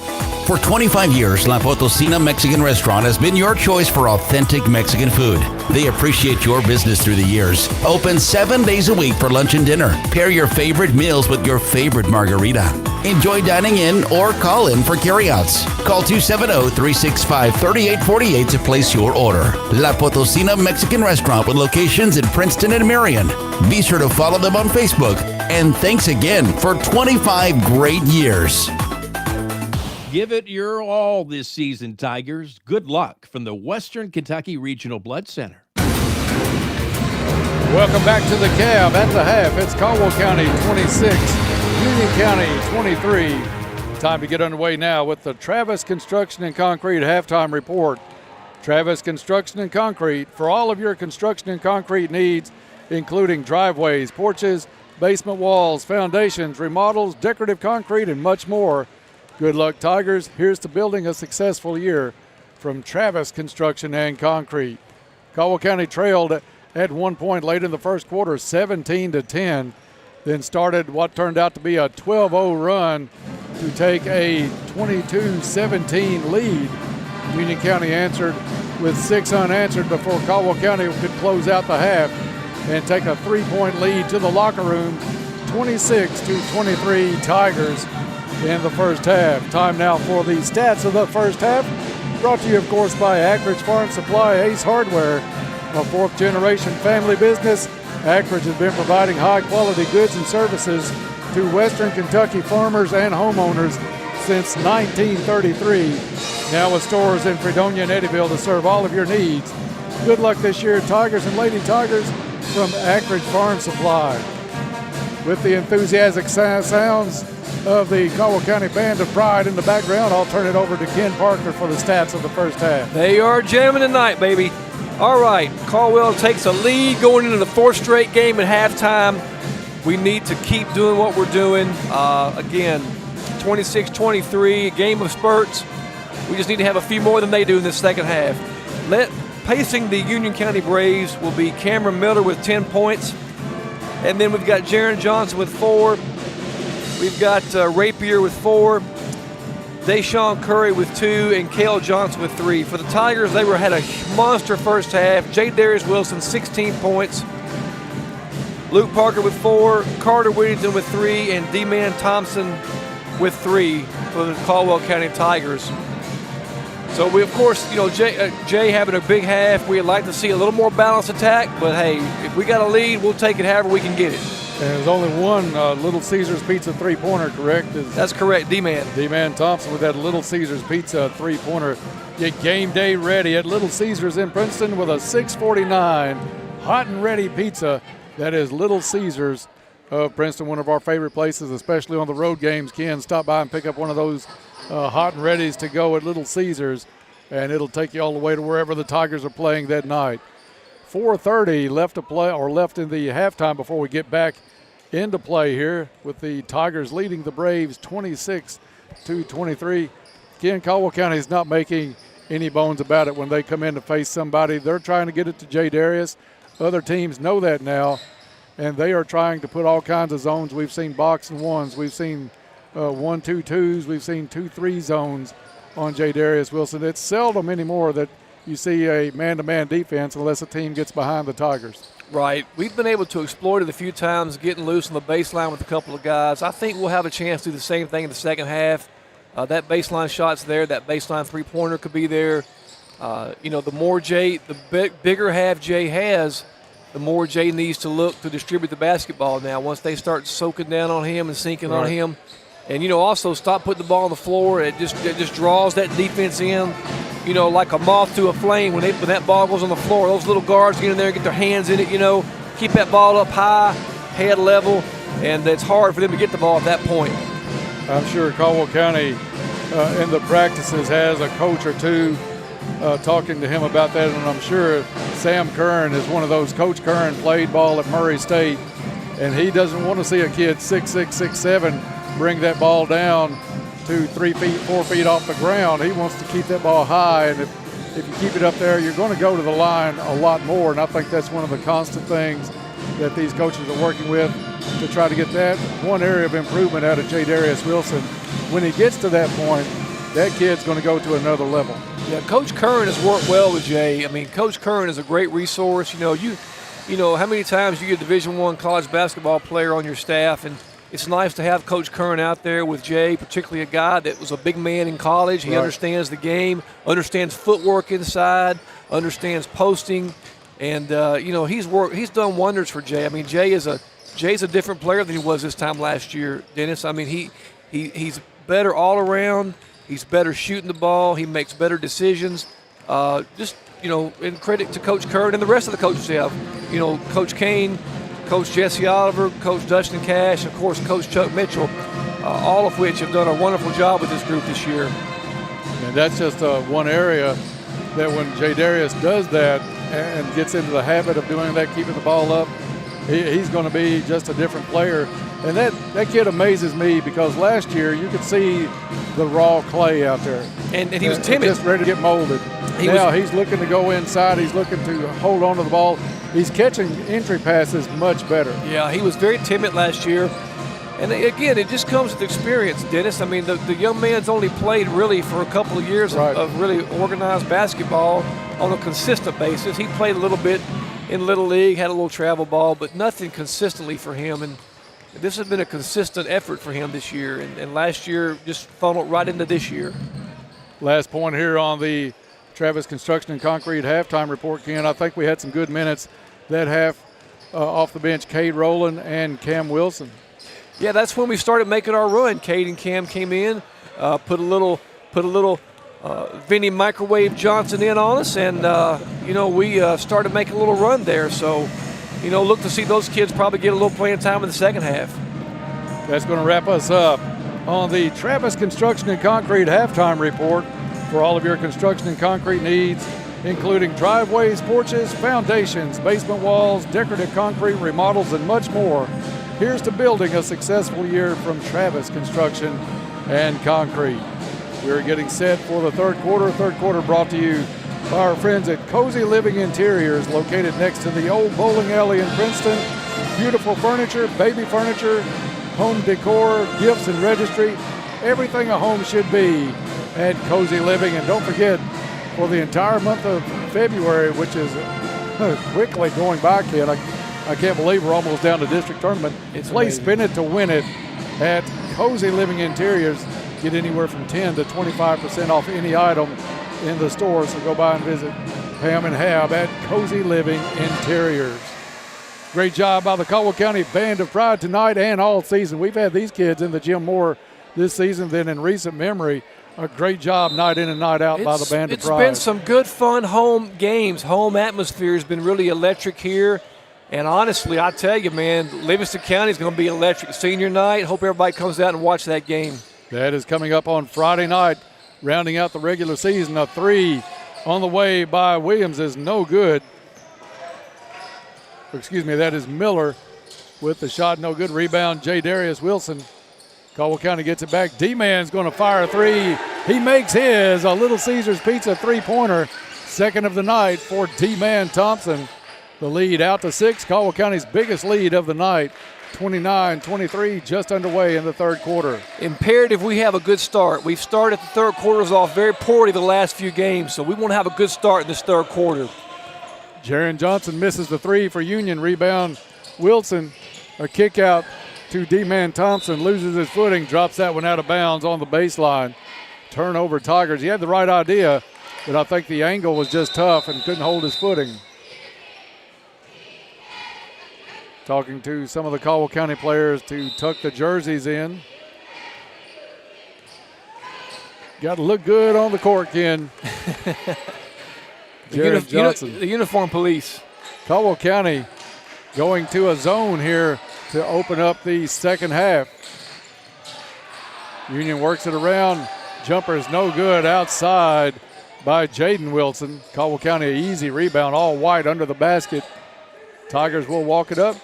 For 25 years, La Potosina Mexican Restaurant has been your choice for authentic Mexican food. They appreciate your business through the years. Open 7 days a week for lunch and dinner. Pair your favorite meals with your favorite margarita. Enjoy dining in or call in for carryouts. Call 270-365-3848 to place your order. La Potosina Mexican Restaurant with locations in Princeton and Marion. Be sure to follow them on Facebook. And thanks again for 25 great years. Give it your all this season, Tigers. Good luck from the Western Kentucky Regional Blood Center. Welcome back to the Cab. At the half, it's Caldwell County 26, Union County 23. Time to get underway now with the Travis Construction and Concrete halftime report. Travis Construction and Concrete, for all of your construction and concrete needs, including driveways, porches, basement walls, foundations, remodels, decorative concrete, and much more. Good luck, Tigers. Here's to building a successful year from Travis Construction and Concrete. Caldwell County trailed at one point late in the first quarter, 17-10, then started what turned out to be a 12-0 run to take a 22-17 lead. Union County answered with 6 unanswered before Caldwell County could close out the half and take a 3-point lead to the locker room, 26-23 Tigers in the first half. Time now for the stats of the first half, brought to you, of course, by Ackridge Farm Supply, Ace Hardware, a 4th-generation family business. Ackridge has been providing high-quality goods and services to Western Kentucky farmers and homeowners since 1933. Now with stores in Fredonia and Eddyville to serve all of your needs. Good luck this year, Tigers and Lady Tigers, from Ackridge Farm Supply. With the enthusiastic sounds of the Caldwell County Band of Pride in the background, I'll turn it over to Ken Parker for the stats of the first half. They are jamming tonight, baby. All right, Caldwell takes a lead going into the 4th straight game at halftime. We need to keep doing what we're doing. Again, 26-23, a game of spurts. We just need to have a few more than they do in this second half. Pacing the Union County Braves will be Cameron Miller with 10 points. And then we've got Jaron Johnson with 4. We've got Rapier with 4. Deshaun Curry with 2, and Cale Johnson with 3. For the Tigers, they had a monster first half. J. Darius Wilson, 16 points. Luke Parker with 4, Carter Whittington with 3, and D-Man Thompson with 3 for the Caldwell County Tigers. So we, of course, Jay having a big half. We'd like to see a little more balanced attack, but hey, if we got a lead, we'll take it however we can get it. And there's only one Little Caesars Pizza three-pointer, correct? That's correct, D-Man. D-Man Thompson with that Little Caesars Pizza three-pointer. Get game day ready at Little Caesars in Princeton with a 6:49 hot and ready pizza. That is Little Caesars of Princeton, one of our favorite places, especially on the road games. Ken, stop by and pick up one of those hot and readies to go at Little Caesars, and it'll take you all the way to wherever the Tigers are playing that night. 4:30 left to play, or left in the halftime before we get back into play here, with the Tigers leading the Braves 26-23. Ken, Caldwell County is not making any bones about it when they come in to face somebody. They're trying to get it to Jay Darius. Other teams know that now, and they are trying to put all kinds of zones. We've seen box and ones. We've seen 1-2-2s. We've seen 2-3 zones on Jay Darius Wilson. It's seldom anymore that you see a man-to-man defense unless a team gets behind the Tigers. Right. We've been able to exploit it a few times, getting loose on the baseline with a couple of guys. I think we'll have a chance to do the same thing in the second half. That baseline shot's there. That baseline three-pointer could be there. The more Jay, the bigger half Jay has, the more Jay needs to look to distribute the basketball now. Once they start soaking down on him and sinking on him. And, also stop putting the ball on the floor. It just draws that defense in, like a moth to a flame. When that ball goes on the floor, those little guards get in there and get their hands in it, keep that ball up high, head level, and it's hard for them to get the ball at that point. I'm sure Caldwell County in the practices has a coach or two talking to him about that, and I'm sure Sam Curran is one of those. Coach Curran played ball at Murray State, and he doesn't want to see a kid 6'6", 6'7", bring that ball down to 3 feet, 4 feet off the ground. He wants to keep that ball high, and if you keep it up there, you're going to go to the line a lot more, and I think that's one of the constant things that these coaches are working with to try to get that one area of improvement out of Jay Darius Wilson. When he gets to that point, that kid's going to go to another level. Yeah, Coach Curran has worked well with Jay. I mean, Coach Curran is a great resource. How many times you get a Division I college basketball player on your staff, and it's nice to have Coach Curran out there with Jay, particularly a guy that was a big man in college. He understands the game, understands footwork inside, understands posting, and he's done wonders for Jay. I mean, Jay's a different player than he was this time last year, Dennis. I mean, he's better all around. He's better shooting the ball. He makes better decisions. And credit to Coach Curran and the rest of the coaches have. Coach Kane, Coach Jesse Oliver, Coach Dustin Cash, of course, Coach Chuck Mitchell, all of which have done a wonderful job with this group this year. And that's just one area that when Jay Darius does that and gets into the habit of doing that, keeping the ball up, he's going to be just a different player. And that kid amazes me because last year you could see the raw clay out there. And he was timid. Just ready to get molded. He's looking to go inside. He's looking to hold on to the ball. He's catching entry passes much better. Yeah, he was very timid last year. And again, it just comes with experience, Dennis. I mean, the young man's only played really for a couple of years of really organized basketball on a consistent basis. He played a little bit in Little League, had a little travel ball, but nothing consistently for him. And this has been a consistent effort for him this year. And last year just funneled right into this year. Last point here on the Travis Construction and Concrete halftime report, Ken. I think we had some good minutes that half off the bench, Cade Rowland and Cam Wilson. Yeah, that's when we started making our run. Cade and Cam came in, put a little Vinny Microwave Johnson in on us, and we started making a little run there. So, look to see those kids probably get a little playing time in the second half. That's going to wrap us up on the Travis Construction and Concrete halftime report for all of your construction and concrete needs, including driveways, porches, foundations, basement walls, decorative concrete remodels, and much more. Here's to building a successful year from Travis Construction and Concrete. We're getting set for the third quarter. Third quarter brought to you by our friends at Cozy Living Interiors, located next to the old bowling alley in Princeton. Beautiful furniture, baby furniture, home decor, gifts and registry, everything a home should be at Cozy Living. And don't forget, for the entire month of February, which is quickly going by, kid, I can't believe we're almost down to district tournament. It's Play amazing. Spin It to win it at Cozy Living Interiors. Get anywhere from 10 to 25% off any item in the store. So go by and visit Pam and Hab at Cozy Living Interiors. Great job by the Caldwell County Band of Pride tonight and all season. We've had these kids in the gym more this season than in recent memory. A great job night in and night out by the Band of Pride. It's been some good, fun home games. Home atmosphere has been really electric here. And honestly, I tell you, man, Livingston County is going to be electric. Senior night, hope everybody comes out and watch that game. That is coming up on Friday night, rounding out the regular season. A three on the way by Williams is no good. Excuse me, that is Miller with the shot, no good. Rebound, J. Darius Wilson. Caldwell County gets it back. D-Man's going to fire a three. He makes his, a Little Caesars Pizza three-pointer. Second of the night for D-Man Thompson. The lead out to 6. Caldwell County's biggest lead of the night. 29-23, just underway in the third quarter. Imperative we have a good start. We've started the third quarters off very poorly the last few games, so we want to have a good start in this third quarter. Jaron Johnson misses the three for Union. Rebound, Wilson. A kick out to D-Man Thompson. Loses his footing, drops that one out of bounds on the baseline. Turnover Tigers. He had the right idea, but I think the angle was just tough and couldn't hold his footing. Talking to some of the Caldwell County players to tuck the jerseys in. Got to look good on the court, Ken. Jared Johnson. The uniform police. Caldwell County going to a zone here to open up the second half. Union works it around. Jumper is no good outside by Jaden Wilson. Caldwell County, an easy rebound, all white under the basket. Tigers will walk it up.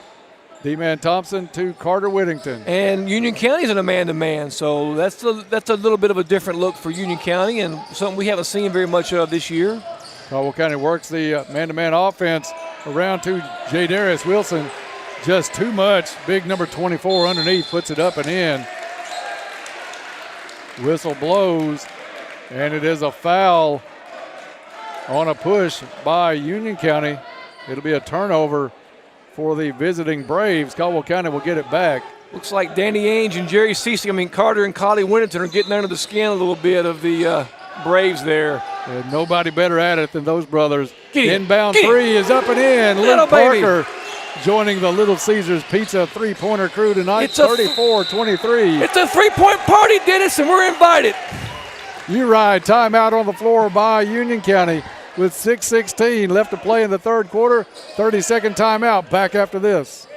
D-Man Thompson to Carter Whittington. And Union County's in a man-to-man, so that's a little bit of a different look for Union County and something we haven't seen very much of this year. Caldwell County works the man-to-man offense around to J. Darius Wilson. Just too much. Big number 24 underneath puts it up and in. Whistle blows, and it is a foul on a push by Union County. It'll be a turnover for the visiting Braves. Caldwell County will get it back. Looks like Danny Ainge and Carter and Collie Winnington are getting under the skin a little bit of the Braves there. And nobody better at it than those brothers. Inbound Get three is up and in. Little Luke Parker joining the Little Caesars Pizza three-pointer crew tonight, 34-23. It's a three-point party, Dennis, and we're invited. You're right. Timeout on the floor by Union County with 6:16 left to play in the third quarter. 30-second timeout. Back after this.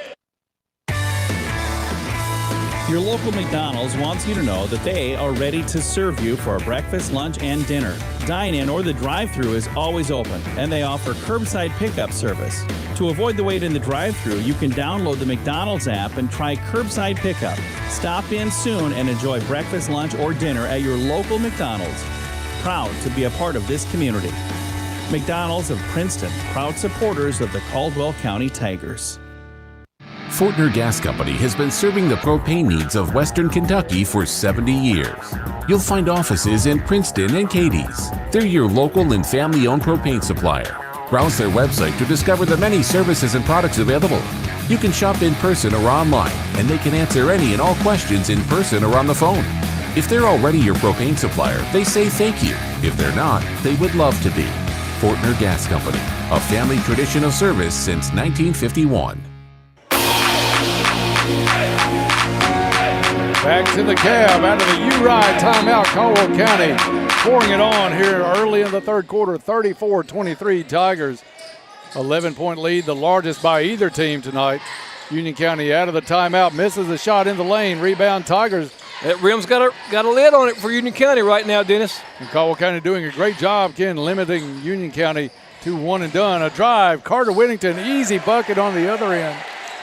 Your local McDonald's wants you to know that they are ready to serve you for breakfast, lunch, and dinner. Dine-in or the drive-thru is always open, and they offer curbside pickup service. To avoid the wait in the drive-thru, you can download the McDonald's app and try curbside pickup. Stop in soon and enjoy breakfast, lunch, or dinner at your local McDonald's. Proud to be a part of this community. McDonald's of Princeton, proud supporters of the Caldwell County Tigers. Fortner Gas Company has been serving the propane needs of Western Kentucky for 70 years. You'll find offices in Princeton and Cadiz. They're your local and family-owned propane supplier. Browse their website to discover the many services and products available. You can shop in person or online, and they can answer any and all questions in person or on the phone. If they're already your propane supplier, they say thank you. If they're not, they would love to be. Fortner Gas Company, a family tradition of service since 1951. Back to the cab out of the U-Ride timeout. Caldwell County pouring it on here early in the third quarter. 34-23 Tigers. 11-point lead, the largest by either team tonight. Union County out of the timeout, misses a shot in the lane. Rebound Tigers. That rim's got a lid on it for Union County right now, Dennis. And Caldwell County doing a great job, Ken, limiting Union County to one and done. A drive, Carter Whittington, easy bucket on the other end.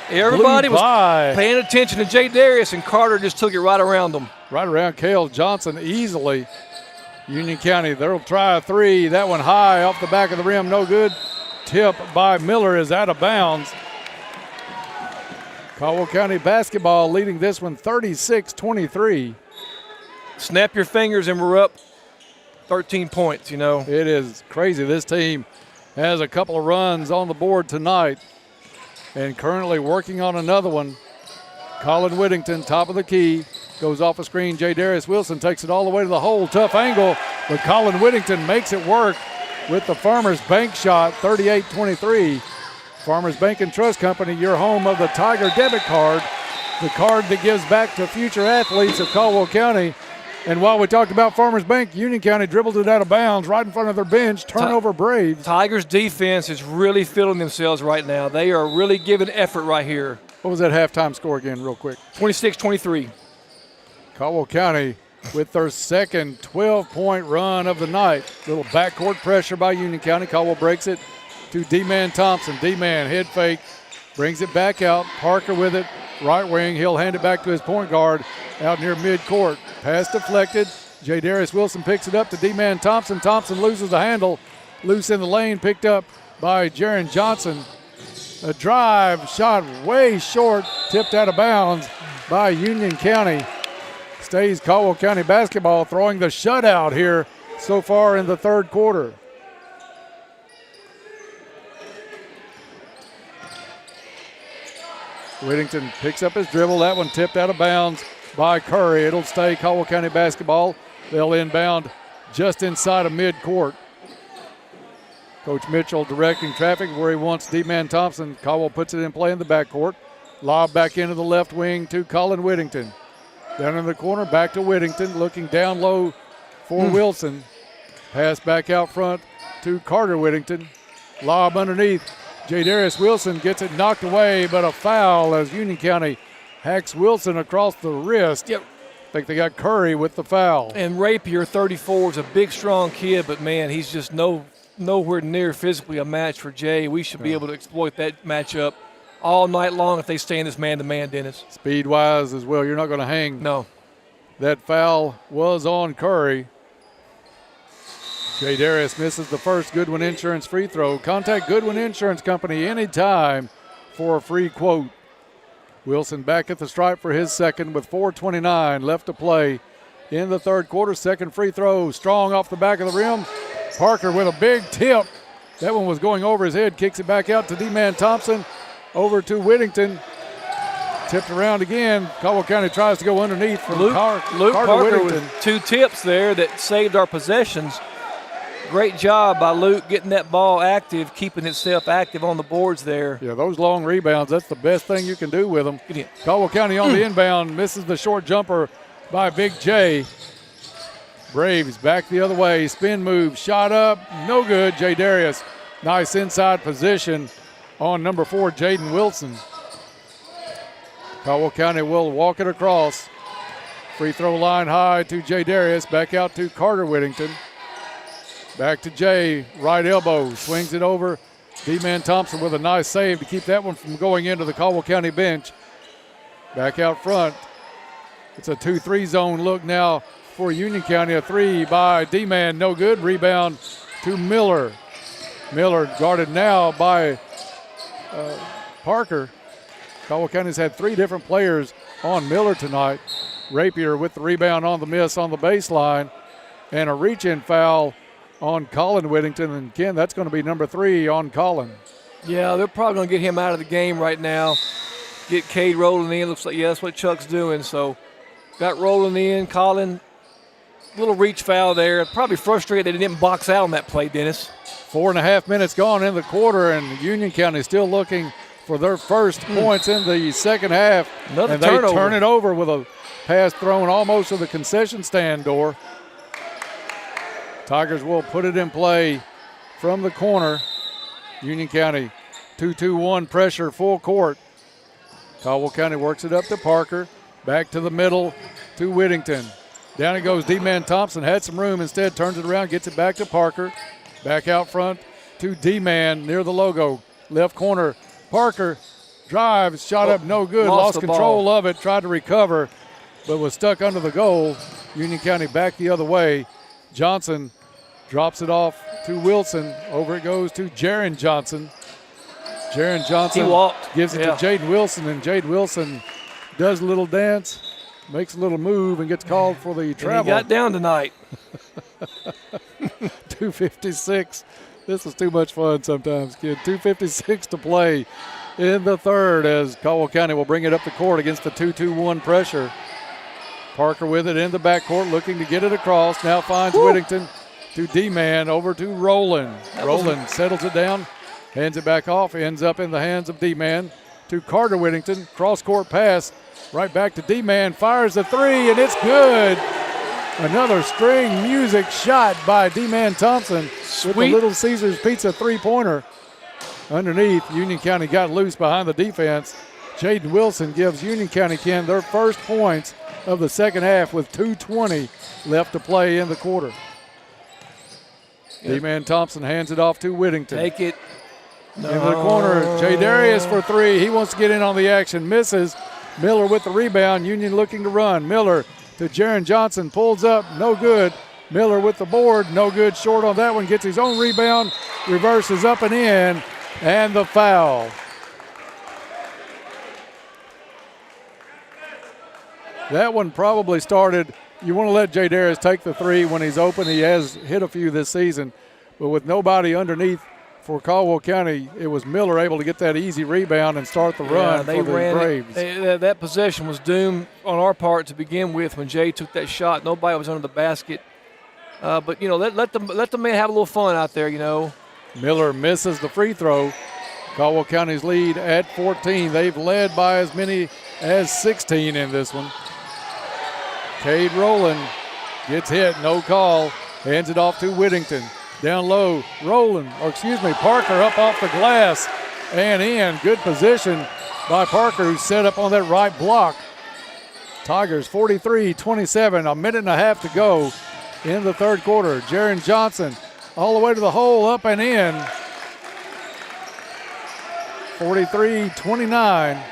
Everybody was paying attention to J. Darius, and Carter just took it right around them. Right around Cale Johnson easily. Union County, they'll try a three. That one high off the back of the rim, no good. Tip by Miller is out of bounds. Caldwell County basketball leading this one 36-23. Snap your fingers and we're up 13 points, you know. It is crazy. This team has a couple of runs on the board tonight. and currently working on another one. Colin Whittington, top of the key, goes off a screen. J. Darius Wilson takes it all the way to the hole. Tough angle, but Colin Whittington makes it work with the Farmers Bank shot, 38-23. Farmers Bank and Trust Company, your home of the Tiger debit card, the card that gives back to future athletes of Caldwell County. And while we talked about Farmers Bank, Union County dribbled it out of bounds right in front of their bench. Turnover Braves. Tigers defense is really feeling themselves right now. They are really giving effort right here. What was that halftime score again, real quick? 26-23. Caldwell County with their second 12-point run of the night. Little backcourt pressure by Union County. Caldwell breaks it to D-Man Thompson. D-Man head fake, brings it back out. Parker with it, right wing. He'll hand it back to his point guard out near midcourt. Pass deflected. J. Darius Wilson picks it up to D-Man Thompson. Thompson loses the handle. Loose in the lane, picked up by Jaron Johnson. A drive shot way short, tipped out of bounds by Union County. Stays Caldwell County basketball, throwing the shutout here so far in the third quarter. Whittington picks up his dribble. That one tipped out of bounds by Curry. It'll stay Caldwell County basketball. They'll inbound just inside of midcourt. Coach Mitchell directing traffic where he wants D-Man Thompson. Caldwell puts it in play in the backcourt. Lob back into the left wing to Colin Whittington. Down in the corner, back to Whittington, looking down low for Wilson. Pass back out front to Carter Whittington. Lob underneath. J. Darius Wilson gets it knocked away, but a foul as Union County hacks Wilson across the wrist. Yep. I think they got Curry with the foul. And Rapier, 34, is a big, strong kid, but, man, he's just nowhere near physically a match for Jay. We should be able to exploit that matchup all night long if they stay in this man-to-man, Dennis. Speed-wise as well, you're not going to hang. No. That foul was on Curry. J. Darius misses the first Goodwin Insurance free throw. Contact Goodwin Insurance Company anytime for a free quote. Wilson back at the stripe for his second with 4:29 left to play in the third quarter. Second free throw, strong off the back of the rim. Parker with a big tip. That one was going over his head. Kicks it back out to D-Man Thompson. Over to Whittington. Tipped around again. Caldwell County tries to go underneath for Luke Carter Parker Whittington. with two tips there that saved our possessions. Great job by Luke getting that ball active, keeping itself active on the boards there. Yeah, those long rebounds, that's the best thing you can do with them. Caldwell County on the inbound, misses the short jumper by Big J. Braves back the other way, spin move, shot up, no good. J. Darius, nice inside position on number 4, Jaden Wilson. Caldwell County will walk it across. Free throw line high to J. Darius, back out to Carter Whittington. Back to Jay, right elbow, swings it over. D-Man Thompson with a nice save to keep that one from going into the Caldwell County bench. Back out front. It's a 2-3 zone look now for Union County. A three by D-Man, no good. Rebound to Miller. Miller guarded now by Parker. Caldwell County's had 3 different players on Miller tonight. Rapier with the rebound on the miss on the baseline. And a reach-in foul on Colin Whittington, and Ken, that's going to be number 3 on Colin. Yeah, they're probably going to get him out of the game right now. Get Cade rolling in. Looks like, yeah, that's what Chuck's doing. So got rolling in. Colin, little reach foul there. Probably frustrated that he didn't box out on that play, Dennis. 4.5 minutes gone in the quarter, and Union County still looking for their first points in the second half. Another and turnover. They turn it over with a pass thrown almost to the concession stand door. Tigers will put it in play from the corner. Union County 2-2-1 pressure full court. Caldwell County works it up to Parker. Back to the middle to Whittington. Down it goes D-Man Thompson. Had some room, instead turns it around, gets it back to Parker. Back out front to D-Man near the logo. Left corner. Parker drives, shot up, no good. Lost control of it, tried to recover, but was stuck under the goal. Union County back the other way. Johnson drops it off to Wilson. Over it goes to Jaron Johnson. Jaron Johnson gives it to Jaden Wilson, and Jaden Wilson does a little dance, makes a little move, and gets called for the travel. And he got down tonight. 2:56. This is too much fun sometimes, kid. 2:56 to play in the third as Caldwell County will bring it up the court against the 2-2-1 pressure. Parker with it in the backcourt, looking to get it across. Now finds Whittington to D-Man, over to Rowland. Rowland settles it down, hands it back off, ends up in the hands of D-Man to Carter Whittington. Cross-court pass, right back to D-Man, fires the three, and it's good. Another string music shot by D-Man Thompson with the Little Caesars Pizza three-pointer. Underneath, Union County got loose behind the defense. Jaden Wilson gives Union County Ken their first points of the second half with 2:20 left to play in the quarter. D-Man Thompson hands it off to Whittington. Take it. Into the corner, Jay Darius for three. He wants to get in on the action, misses. Miller with the rebound. Union looking to run. Miller to Jaron Johnson, pulls up, no good. Miller with the board, no good. Short on that one, gets his own rebound, reverses up and in, and the foul. That one probably started. You want to let Jay Darius take the three when he's open. He has hit a few this season, but with nobody underneath for Caldwell County, it was Miller able to get that easy rebound and start the run for the Braves. That possession was doomed on our part to begin with when Jay took that shot. Nobody was under the basket. But, you know, let the man have a little fun out there, you know. Miller misses the free throw. Caldwell County's lead at 14. They've led by as many as 16 in this one. Cade Rowland gets hit, no call. Hands it off to Whittington. Down low, Parker up off the glass and in. Good position by Parker, who's set up on that right block. Tigers 43-27, a minute and a half to go in the third quarter. Jaron Johnson all the way to the hole, up and in. 43-29.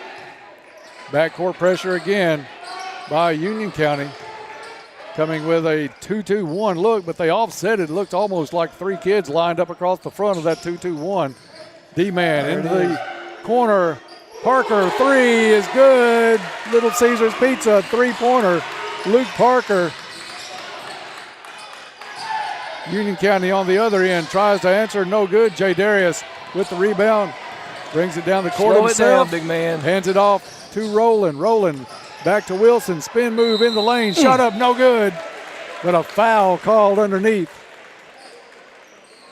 Backcourt pressure again by Union County. Coming with a 2-2-1 look, but they offset it. It looked almost like three kids lined up across the front of that 2-2-1. D-Man into the corner. Parker, three is good. Little Caesars Pizza, three-pointer. Luke Parker. Union County on the other end tries to answer, no good. Jay Darius with the rebound. Brings it down the court Slow himself. it down, big man. Hands it off to Rowland. Rowland back to Wilson. Spin move in the lane. Shot up, no good. But a foul called underneath.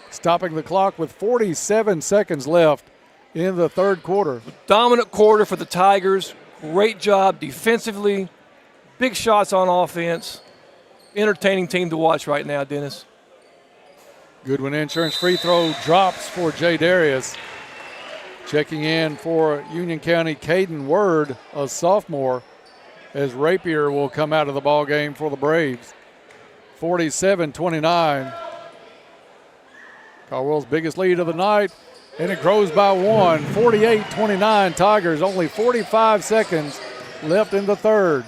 Stopping the clock with 47 seconds left in the third quarter. Dominant quarter for the Tigers. Great job defensively. Big shots on offense. Entertaining team to watch right now, Dennis. Goodwin Insurance free throw drops for Jay Darius. Checking in for Union County, Caden Word, a sophomore, as Rapier will come out of the ball game for the Braves. 47-29. Caldwell's biggest lead of the night, and it grows by one. 48-29 Tigers, only 45 seconds left in the third.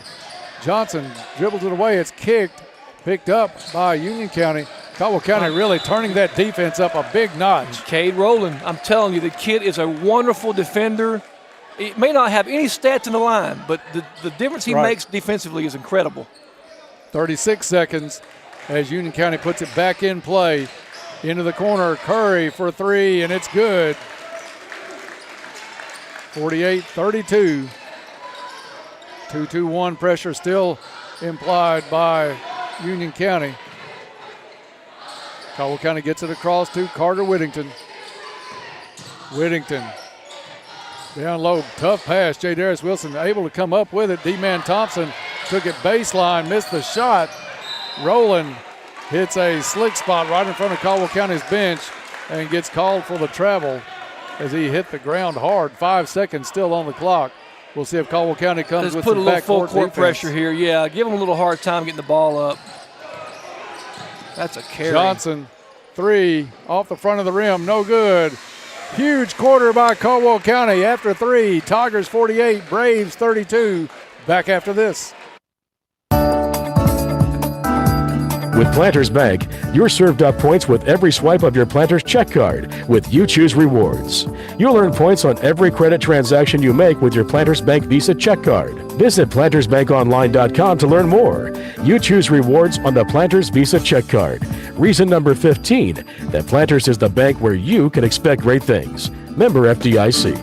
Johnson dribbles it away. It's kicked, picked up by Union County. Caldwell County really turning that defense up a big notch. Cade Rowland, I'm telling you, the kid is a wonderful defender. It may not have any stats in the line, but the difference he makes defensively is incredible. 36 seconds as Union County puts it back in play. Into the corner, Curry for three, and it's good. 48-32. 2-2-1 pressure still implied by Union County. Caldwell County gets it across to Carter Whittington. Whittington down low, tough pass. Jay Darius Wilson able to come up with it. D-Man Thompson took it baseline, missed the shot. Rowland hits a slick spot right in front of Caldwell County's bench and gets called for the travel as he hit the ground hard. 5 seconds still on the clock. We'll see if Caldwell County comes with some backcourt defense. Let's put a little full court pressure here. Yeah, give them a little hard time getting the ball up. That's a carry. Johnson, three, off the front of the rim, no good. Huge quarter by Caldwell County after three. Tigers 48, Braves 32. Back after this. With Planters Bank, you're served up points with every swipe of your Planters check card with You Choose Rewards. You'll earn points on every credit transaction you make with your Planters Bank Visa check card. Visit PlantersBankOnline.com to learn more. You choose rewards on the Planters Visa check card. Reason number 15, that Planters is the bank where you can expect great things. Member FDIC.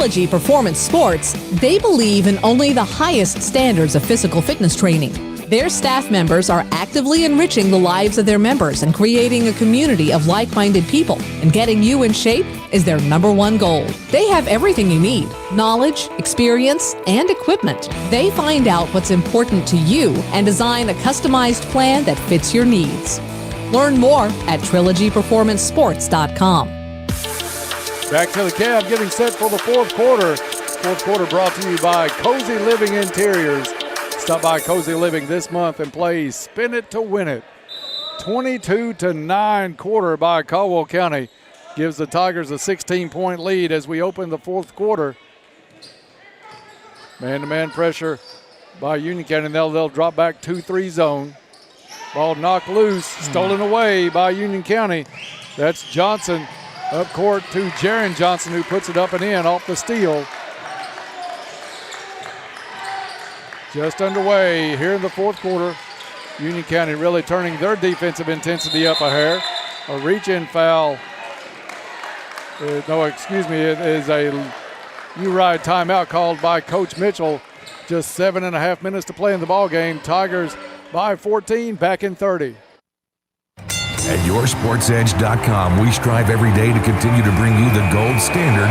Trilogy Performance Sports, they believe in only the highest standards of physical fitness training. Their staff members are actively enriching the lives of their members and creating a community of like-minded people. And getting you in shape is their number one goal. They have everything you need: knowledge, experience, and equipment. They find out what's important to you and design a customized plan that fits your needs. Learn more at trilogyperformancesports.com. Back to the cab, getting set for the fourth quarter. Fourth quarter brought to you by Cozy Living Interiors. Stop by Cozy Living this month and play Spin It to Win It. 22-9 quarter by Caldwell County gives the Tigers a 16-point lead as we open the fourth quarter. Man-to-man pressure by Union County. They'll drop back 2-3 zone. Ball knocked loose, stolen away by Union County. That's Johnson up court to Jaron Johnson, who puts it up and in off the steal. Just underway here in the fourth quarter. Union County really turning their defensive intensity up a hair. A reach-in foul. It is a U-Ride timeout called by Coach Mitchell. Just 7.5 minutes to play in the ball game. Tigers by 14, back in 30. At YourSportsEdge.com, we strive every day to continue to bring you the gold standard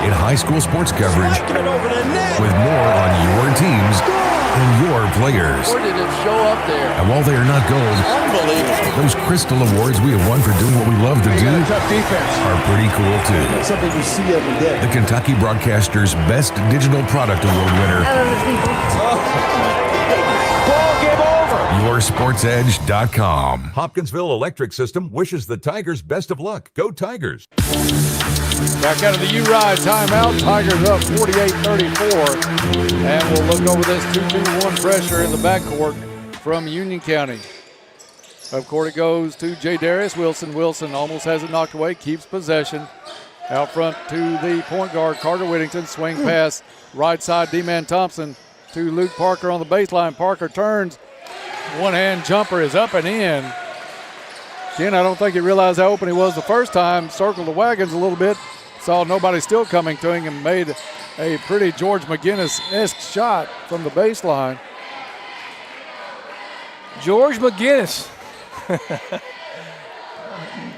in high school sports coverage with more on your teams and your players. Where did it show up there? And while they are not gold, those crystal awards we have won for doing what we love to do are pretty cool too. That's something you see every day. The Kentucky Broadcasters Best Digital Product Award winner. YourSportsEdge.com. Hopkinsville Electric System wishes the Tigers best of luck. Go Tigers. Back out of the U-Ride timeout. Tigers up 48-34. And we'll look over this 2-2-1 pressure in the backcourt from Union County. Up court it goes to J. Darius Wilson. Wilson almost has it knocked away, keeps possession. Out front to the point guard, Carter Whittington. Swing pass, right side, D-Man Thompson to Luke Parker on the baseline. Parker turns. One-hand jumper is up and in. Again, I don't think he realized how open he was the first time. Circled the wagons a little bit. Saw nobody still coming to him and made a pretty George McGinnis-esque shot from the baseline. George McGinnis.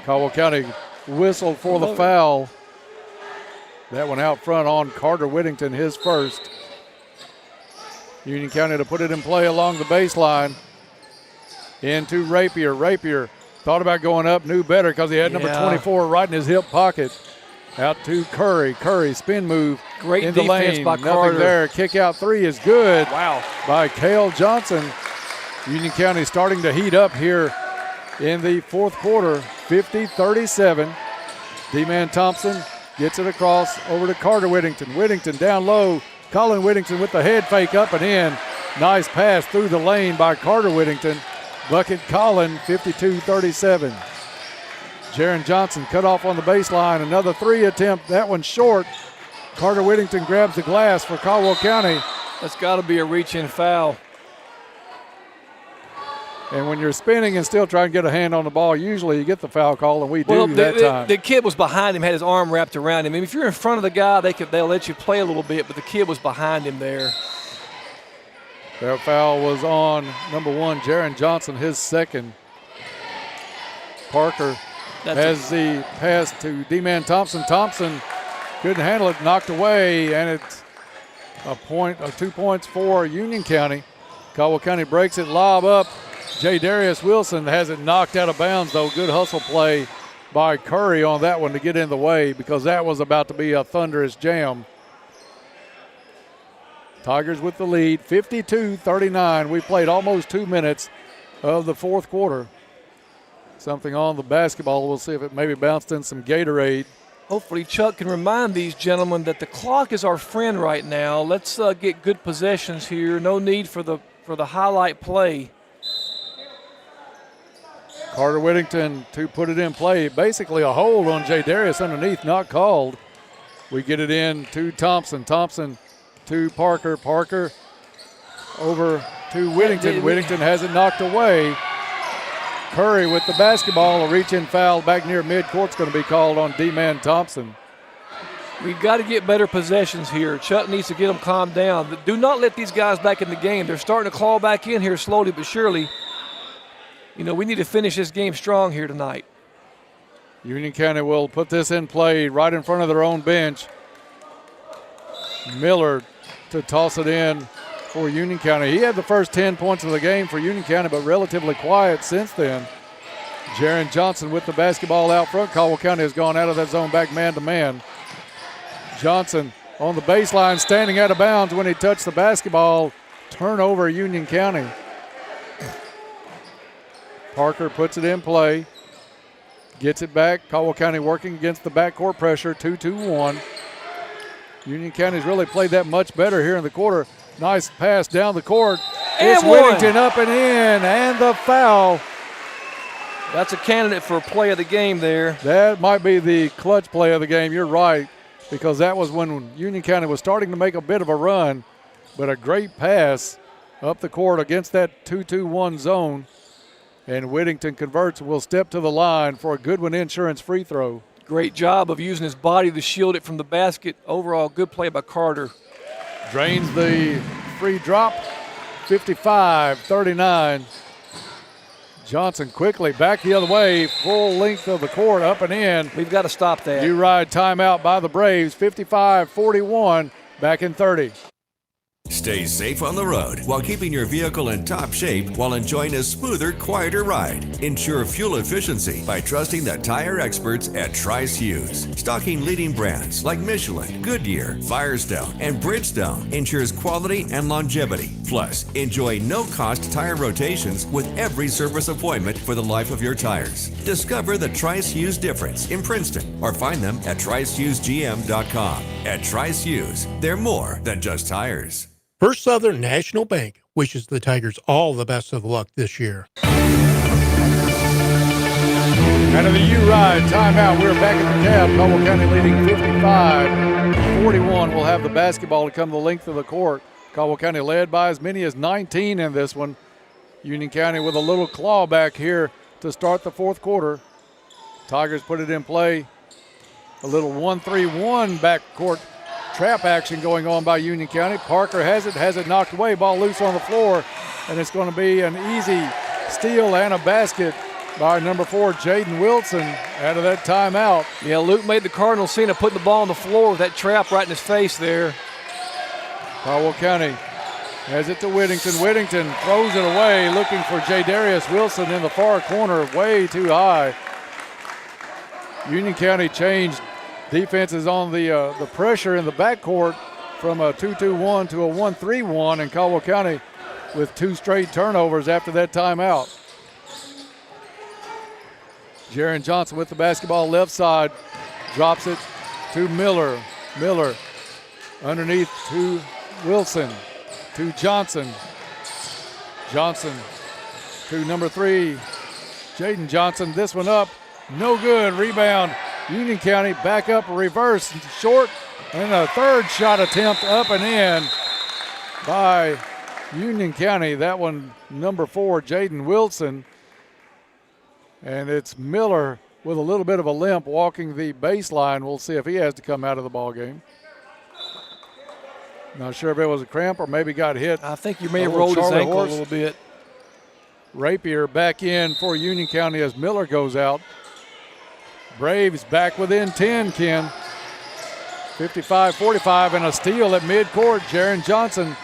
Caldwell County whistled for the foul. That one out front on Carter Whittington, his first. Union County to put it in play along the baseline. Into Rapier. Rapier thought about going up, knew better because he had number 24 right in his hip pocket. Out to Curry. Curry spin move. Great in the defense lane. by Nothing Carter. there. Kick out three is good. Wow. By Cale Johnson. Union County starting to heat up here in the fourth quarter. 50-37. D-Man Thompson gets it across over to Carter Whittington. Whittington down low. Colin Whittington with the head fake up and in. Nice pass through the lane by Carter Whittington. Bucket Colin, 52-37. Jaron Johnson cut off on the baseline. Another three attempt. That one short. Carter Whittington grabs the glass for Caldwell County. That's got to be a reach-in foul. And when you're spinning and still trying to get a hand on the ball, usually you get the foul call, and we do that time. The kid was behind him, had his arm wrapped around him. I mean, if you're in front of the guy, they'll let you play a little bit, but the kid was behind him there. That foul was on number one, Jaron Johnson, his second. Parker has the pass to D-Man Thompson. Thompson couldn't handle it, knocked away, and it's a point, 2 points for Union County. Caldwell County breaks it, lob up. J. Darius Wilson has it knocked out of bounds, though. Good hustle play by Curry on that one to get in the way because that was about to be a thunderous jam. Tigers with the lead, 52-39. We played almost 2 minutes of the fourth quarter. Something on the basketball. We'll see if it maybe bounced in some Gatorade. Hopefully Chuck can remind these gentlemen that the clock is our friend right now. Let's get good possessions here. No need for the highlight play. Carter Whittington to put it in play. Basically a hold on J. Darius underneath, not called. We get it in to Thompson. Thompson to Parker. Parker over to Whittington. Whittington has it knocked away. Curry with the basketball. A reach-in foul back near midcourt's going to be called on D-Man Thompson. We've got to get better possessions here. Chuck needs to get them calmed down. Do not let these guys back in the game. They're starting to claw back in here slowly but surely. You know, we need to finish this game strong here tonight. Union County will put this in play right in front of their own bench. Miller to toss it in for Union County. He had the first 10 points of the game for Union County, but relatively quiet since then. Jaron Johnson with the basketball out front. Caldwell County has gone out of that zone back man-to-man. Johnson on the baseline, standing out of bounds when he touched the basketball. Turnover, Union County. Parker puts it in play. Gets it back. Caldwell County working against the backcourt pressure. 2-2-1. Union County's really played that much better here in the quarter. Nice pass down the court. It's Whittington up and in, and the foul. That's a candidate for a play of the game there. That might be the clutch play of the game. You're right, because that was when Union County was starting to make a bit of a run, but a great pass up the court against that 2-2-1 zone. And Whittington converts, will step to the line for a Goodwin Insurance free throw. Great job of using his body to shield it from the basket. Overall, good play by Carter. Drains the free drop, 55-39. Johnson quickly back the other way, full length of the court, up and in. We've got to stop that. Do-ride timeout by the Braves, 55-41, back in 30. Stay safe on the road while keeping your vehicle in top shape while enjoying a smoother, quieter ride. Ensure fuel efficiency by trusting the tire experts at Trice Hughes. Stocking leading brands like Michelin, Goodyear, Firestone, and Bridgestone ensures quality and longevity. Plus, enjoy no-cost tire rotations with every service appointment for the life of your tires. Discover the Trice Hughes difference in Princeton or find them at tricehughesgm.com. At Trice Hughes, they're more than just tires. First Southern National Bank wishes the Tigers all the best of luck this year. Out of the U-Ride timeout, we're back at the cab. Caldwell County leading 55-41. Will have the basketball to come the length of the court. Caldwell County led by as many as 19 in this one. Union County with a little claw back here to start the fourth quarter. Tigers put it in play. A little 1-3-1 backcourt trap action going on by Union County. Parker has it knocked away, ball loose on the floor, and it's going to be an easy steal and a basket by number 4, Jaden Wilson, out of that timeout. Yeah, Luke made the Cardinals scene of putting the ball on the floor with that trap right in his face there. Caldwell County has it to Whittington. Whittington throws it away, looking for Jadarius Wilson in the far corner, way too high. Union County changed defenses on the pressure in the backcourt from a 2-2-1 to a 1-3-1, and Caldwell County with 2 straight turnovers after that timeout. Jaron Johnson with the basketball left side, drops it to Miller. Miller underneath to Wilson, to Johnson. Johnson to number 3, Jaden Johnson. This one up, no good. Rebound, Union County back up, reverse, short, and a third shot attempt up and in by Union County. That one, number 4, Jaden Wilson. And it's Miller with a little bit of a limp walking the baseline. We'll see if he has to come out of the ball game. Not sure if it was a cramp or maybe got hit. I think you may have rolled his ankle a little bit. Rapier back in for Union County as Miller goes out. Braves back within 10, Ken. 55-45 and a steal at midcourt. Jaron Johnson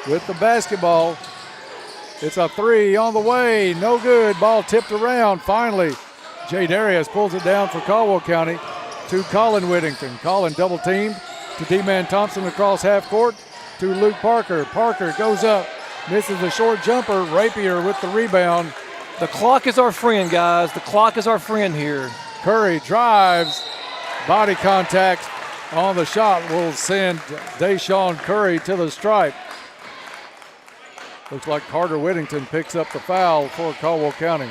with the basketball. It's a 3 on the way. No good. Ball tipped around. Finally, Jadarius pulls it down for Caldwell County to Colin Whittington. Colin double teamed to D-Man Thompson across half court to Luke Parker. Parker goes up, misses a short jumper. Rapier with the rebound. The clock is our friend, guys. The clock is our friend here. Curry drives, body contact on the shot will send Deshaun Curry to the stripe. Looks like Carter Whittington picks up the foul for Caldwell County.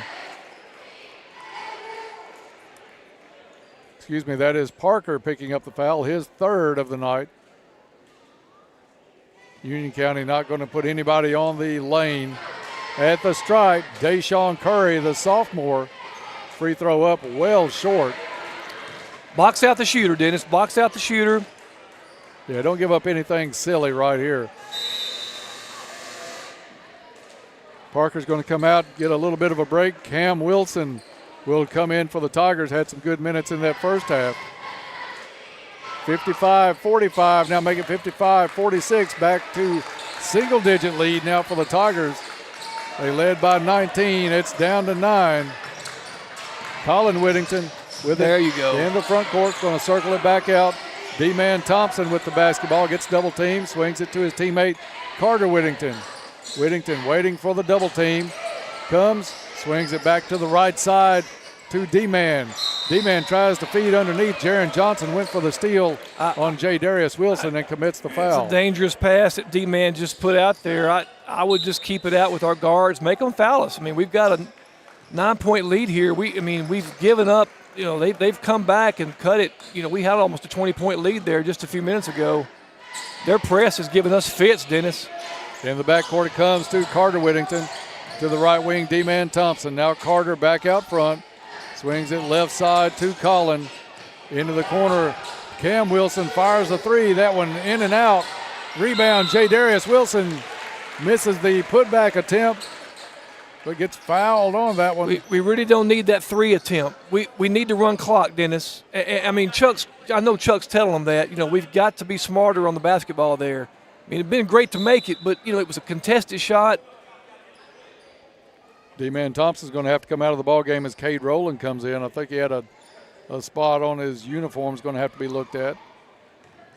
Excuse me, that is Parker picking up the foul, his 3rd of the night. Union County not going to put anybody on the lane. At the stripe, Deshaun Curry, the sophomore. Free throw up well short. Box out the shooter, Dennis. Box out the shooter. Yeah, don't give up anything silly right here. Parker's going to come out, get a little bit of a break. Cam Wilson will come in for the Tigers. Had some good minutes in that first half. 55-45, now make it 55-46. Back to single-digit lead now for the Tigers. They led by 19. It's down to 9. Colin Whittington with there it. You go. In the front court, going to circle it back out. D-Man Thompson with the basketball, gets double team, swings it to his teammate Carter Whittington. Whittington waiting for the double team. Comes, swings it back to the right side to D-Man. D-Man tries to feed underneath. Jaron Johnson went for the steal on J. Darius Wilson and commits the foul. It's a dangerous pass that D-Man just put out there. I would just keep it out with our guards, make them foul us. I mean, we've got a 9-point lead here. We've given up. They've come back and cut it. We had almost a 20-point lead there just a few minutes ago. Their press has given us fits, Dennis. In the backcourt it comes to Carter Whittington. To the right wing, D-Man Thompson. Now Carter back out front. Swings it left side to Colin. Into the corner. Cam Wilson fires a three. That one in and out. Rebound, J. Darius Wilson misses the putback attempt, but gets fouled on that one. We really don't need that three attempt. We need to run clock, Dennis. I know Chuck's telling them that. We've got to be smarter on the basketball there. It'd been great to make it, but, it was a contested shot. D-Man Thompson's going to have to come out of the ball game as Cade Rowland comes in. I think he had a spot on his uniform is going to have to be looked at.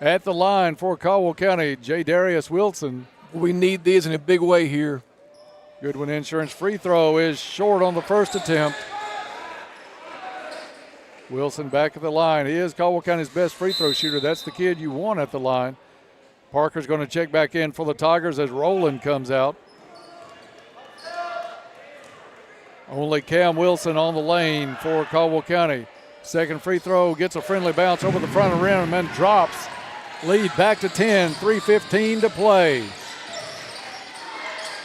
At the line for Caldwell County, J. Darius Wilson. We need these in a big way here. Goodwin Insurance free throw is short on the first attempt. Wilson back at the line. He is Caldwell County's best free throw shooter. That's the kid you want at the line. Parker's going to check back in for the Tigers as Rowland comes out. Only Cam Wilson on the lane for Caldwell County. Second free throw gets a friendly bounce over the front of the rim and then drops. Lead back to 10, 3:15 to play.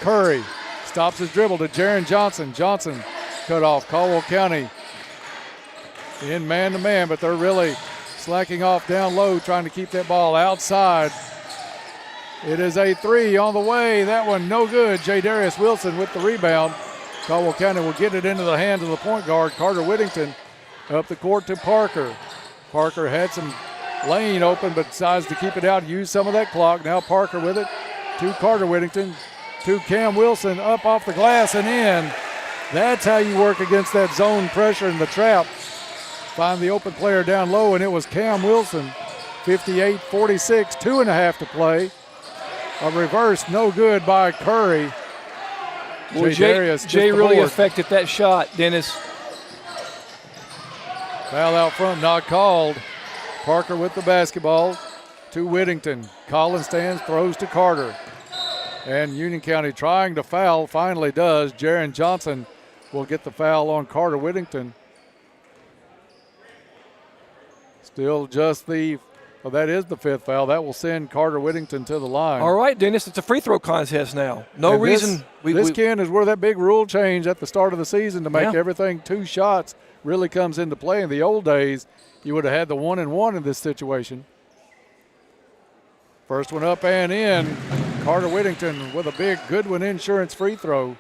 Curry stops his dribble to Jaron Johnson. Johnson cut off. Caldwell County in man-to-man, but they're really slacking off down low, trying to keep that ball outside. It is a three on the way. That one no good. J. Darius Wilson with the rebound. Caldwell County will get it into the hands of the point guard, Carter Whittington. Up the court to Parker. Parker had some lane open, but decides to keep it out, use some of that clock. Now Parker with it to Carter Whittington, to Cam Wilson, up off the glass and in. That's how you work against that zone pressure in the trap. Find the open player down low, and it was Cam Wilson. 58-46, 2.5 to play. A reverse, no good by Curry. Well, Jay really affected that shot, Dennis. Foul out front, not called. Parker with the basketball to Whittington. Collins stands, throws to Carter. And Union County trying to foul, finally does. Jaron Johnson will get the foul on Carter Whittington. Still just that is the fifth foul. That will send Carter Whittington to the line. All right, Dennis, it's a free throw contest now. No reason. This Ken, is where that big rule change at the start of the season to make everything 2 shots really comes into play. In the old days, you would have had the 1-and-1 in this situation. First one up and in. Carter Whittington with a big Goodwin Insurance free throw.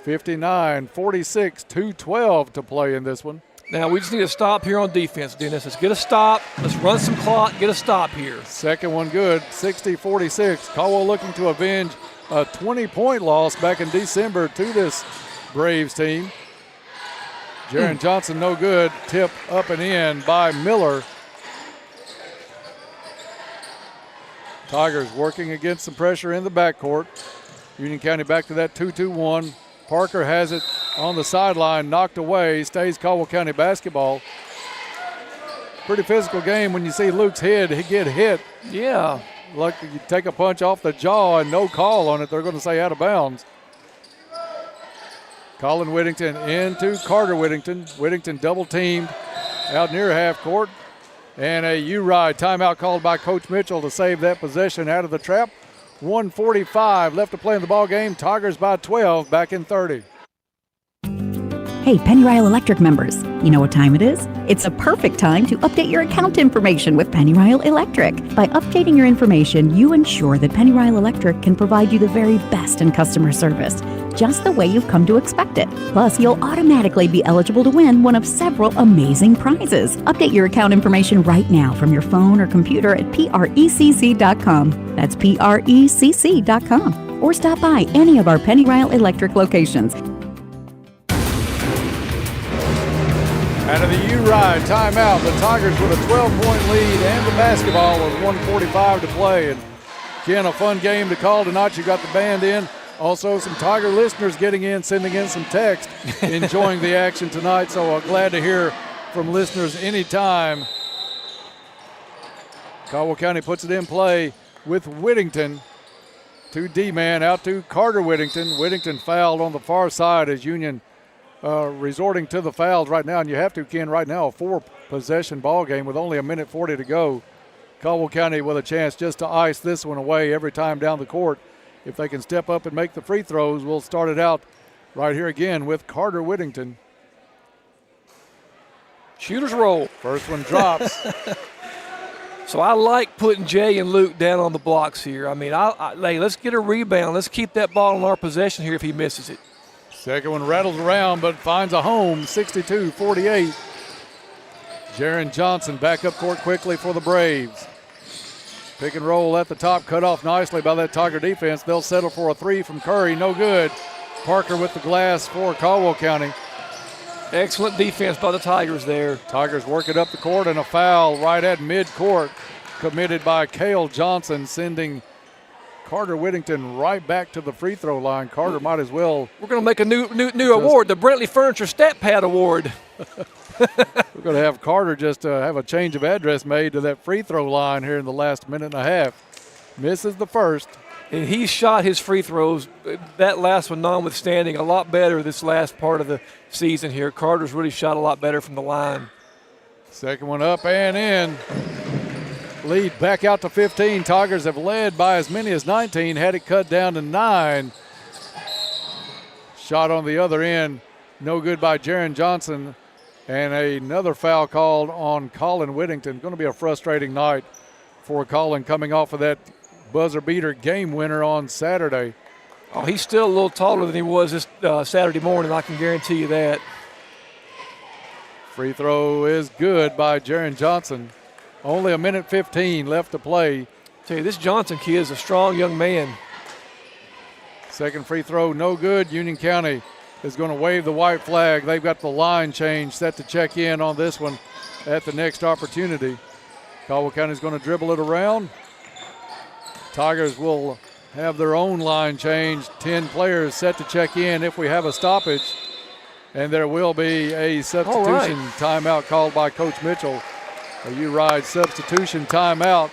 59-46, 2:12 to play in this one. Now we just need a stop here on defense, Dennis. Let's get a stop. Let's run some clock, get a stop here. Second one good, 60-46. Caldwell looking to avenge a 20-point loss back in December to this Braves team. Jaron Johnson no good. Tip up and in by Miller. Tigers working against some pressure in the backcourt. Union County back to that 2-2-1. Parker has it on the sideline, knocked away, stays Caldwell County basketball. Pretty physical game when you see Luke's head get hit. Yeah. Like you take a punch off the jaw and no call on it, they're going to say out of bounds. Colin Whittington into Carter Whittington. Whittington double teamed out near half court. And a U-Ride timeout called by Coach Mitchell to save that possession out of the trap. 1:45 left to play in the ball game. Tigers by 12, back in 30. Hey, Pennyrile Electric members, you know what time it is? It's a perfect time to update your account information with Pennyrile Electric. By updating your information, you ensure that Pennyrile Electric can provide you the very best in customer service, just the way you've come to expect it. Plus, you'll automatically be eligible to win one of several amazing prizes. Update your account information right now from your phone or computer at precc.com. That's precc.com. Or stop by any of our Pennyrile Electric locations. Out of the U-Ride timeout, the Tigers with a 12-point lead and the basketball with 1:45 to play. And again, a fun game to call tonight. You got the band in. Also, some Tiger listeners getting in, sending in some text, enjoying the action tonight. So glad to hear from listeners anytime. Caldwell County puts it in play with Whittington. To D-man, out to Carter Whittington. Whittington fouled on the far side as Union resorting to the fouls right now. And you have to, Ken, right now, a 4-possession ball game with only 1:40 to go. Caldwell County with a chance just to ice this one away every time down the court. If they can step up and make the free throws, we'll start it out right here again with Carter Whittington. Shooter's roll. First one drops. So I like putting Jay and Luke down on the blocks here. I mean, hey, let's get a rebound. Let's keep that ball in our possession here if he misses it. Second one rattles around but finds a home, 62-48. Jaron Johnson back up court quickly for the Braves. Pick and roll at the top, cut off nicely by that Tiger defense. They'll settle for a three from Curry, no good. Parker with the glass for Caldwell County. Excellent defense by the Tigers there. Tigers work it up the court, and a foul right at midcourt committed by Cale Johnson, sending Carter Whittington right back to the free throw line. Carter might as well. We're going to make a new award, the Brentley Furniture Stat Pad Award. We're going to have Carter just have a change of address made to that free throw line here in the last minute and a half. Misses the first. And he shot his free throws, that last one notwithstanding, a lot better this last part of the season here. Carter's really shot a lot better from the line. Second one up and in. Lead back out to 15. Tigers have led by as many as 19, had it cut down to 9. Shot on the other end, no good by Jaron Johnson. And another foul called on Colin Whittington. Going to be a frustrating night for Colin coming off of that buzzer beater game winner on Saturday. Oh, he's still a little taller than he was this Saturday morning, I can guarantee you that. Free throw is good by Jaron Johnson. Only 1:15 left to play. Tell you, this Johnson kid is a strong young man. Second free throw, no good. Union County is going to wave the white flag. They've got the line change set to check in on this one at the next opportunity. Caldwell County is going to dribble it around. Tigers will have their own line change. 10 players set to check in if we have a stoppage. And there will be a substitution timeout called by Coach Mitchell. A U-Ride substitution timeout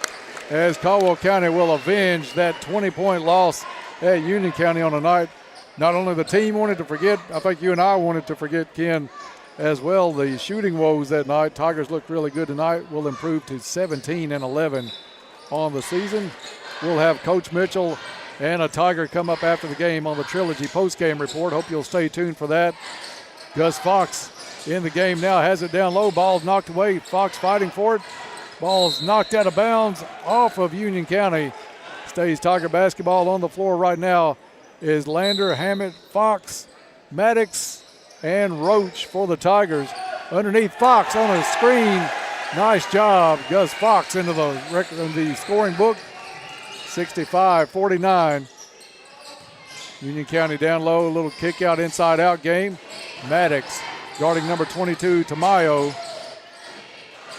as Caldwell County will avenge that 20-point loss at Union County on a night. Not only the team wanted to forget, I think you and I wanted to forget, Ken, as well, the shooting woes that night. Tigers looked really good tonight. Will improve to 17-11 on the season. We'll have Coach Mitchell and a Tiger come up after the game on the Trilogy postgame report. Hope you'll stay tuned for that. Gus Fox in the game now, has it down low. Ball's knocked away. Fox fighting for it. Ball's knocked out of bounds off of Union County. Stays Tiger basketball on the floor right now is Lander, Hammett, Fox, Maddox, and Roach for the Tigers. Underneath Fox on a screen. Nice job, Gus Fox into the scoring book. 65-49. Union County down low, a little kick out, inside out game. Maddox guarding number 22, Tamayo.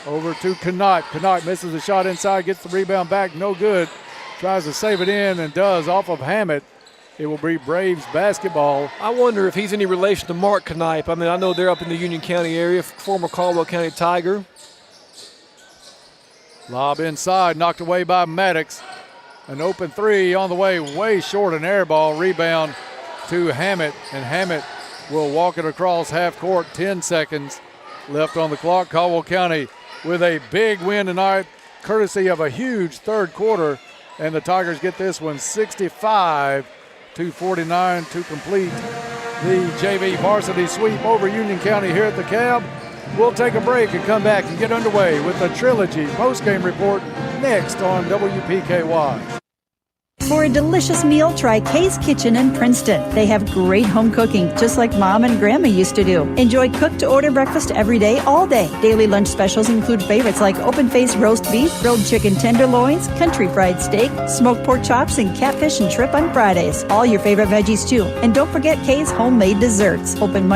Over to Connaught. Connaught misses a shot inside, gets the rebound back, no good. Tries to save it in and does off of Hammett. It will be Braves basketball. I wonder if he's any relation to Mark Knipe. I mean, I know they're up in the Union County area, former Caldwell County Tiger. Lob inside, knocked away by Maddox. An open three on the way short, an air ball. Rebound to Hammett, and Hammett will walk it across half court. 10 seconds left on the clock. Caldwell County with a big win tonight, courtesy of a huge third quarter, and the Tigers get this one 65-49 to complete the JV varsity sweep over Union County here at the Cab. We'll take a break and come back and get underway with the Trilogy postgame report next on WPKY. For a delicious meal, try Kay's Kitchen in Princeton. They have great home cooking, just like Mom and Grandma used to do. Enjoy cooked-to-order breakfast every day, all day. Daily lunch specials include favorites like open-faced roast beef, grilled chicken tenderloins, country fried steak, smoked pork chops, and catfish and shrimp on Fridays. All your favorite veggies, too. And don't forget Kay's homemade desserts. Open Monday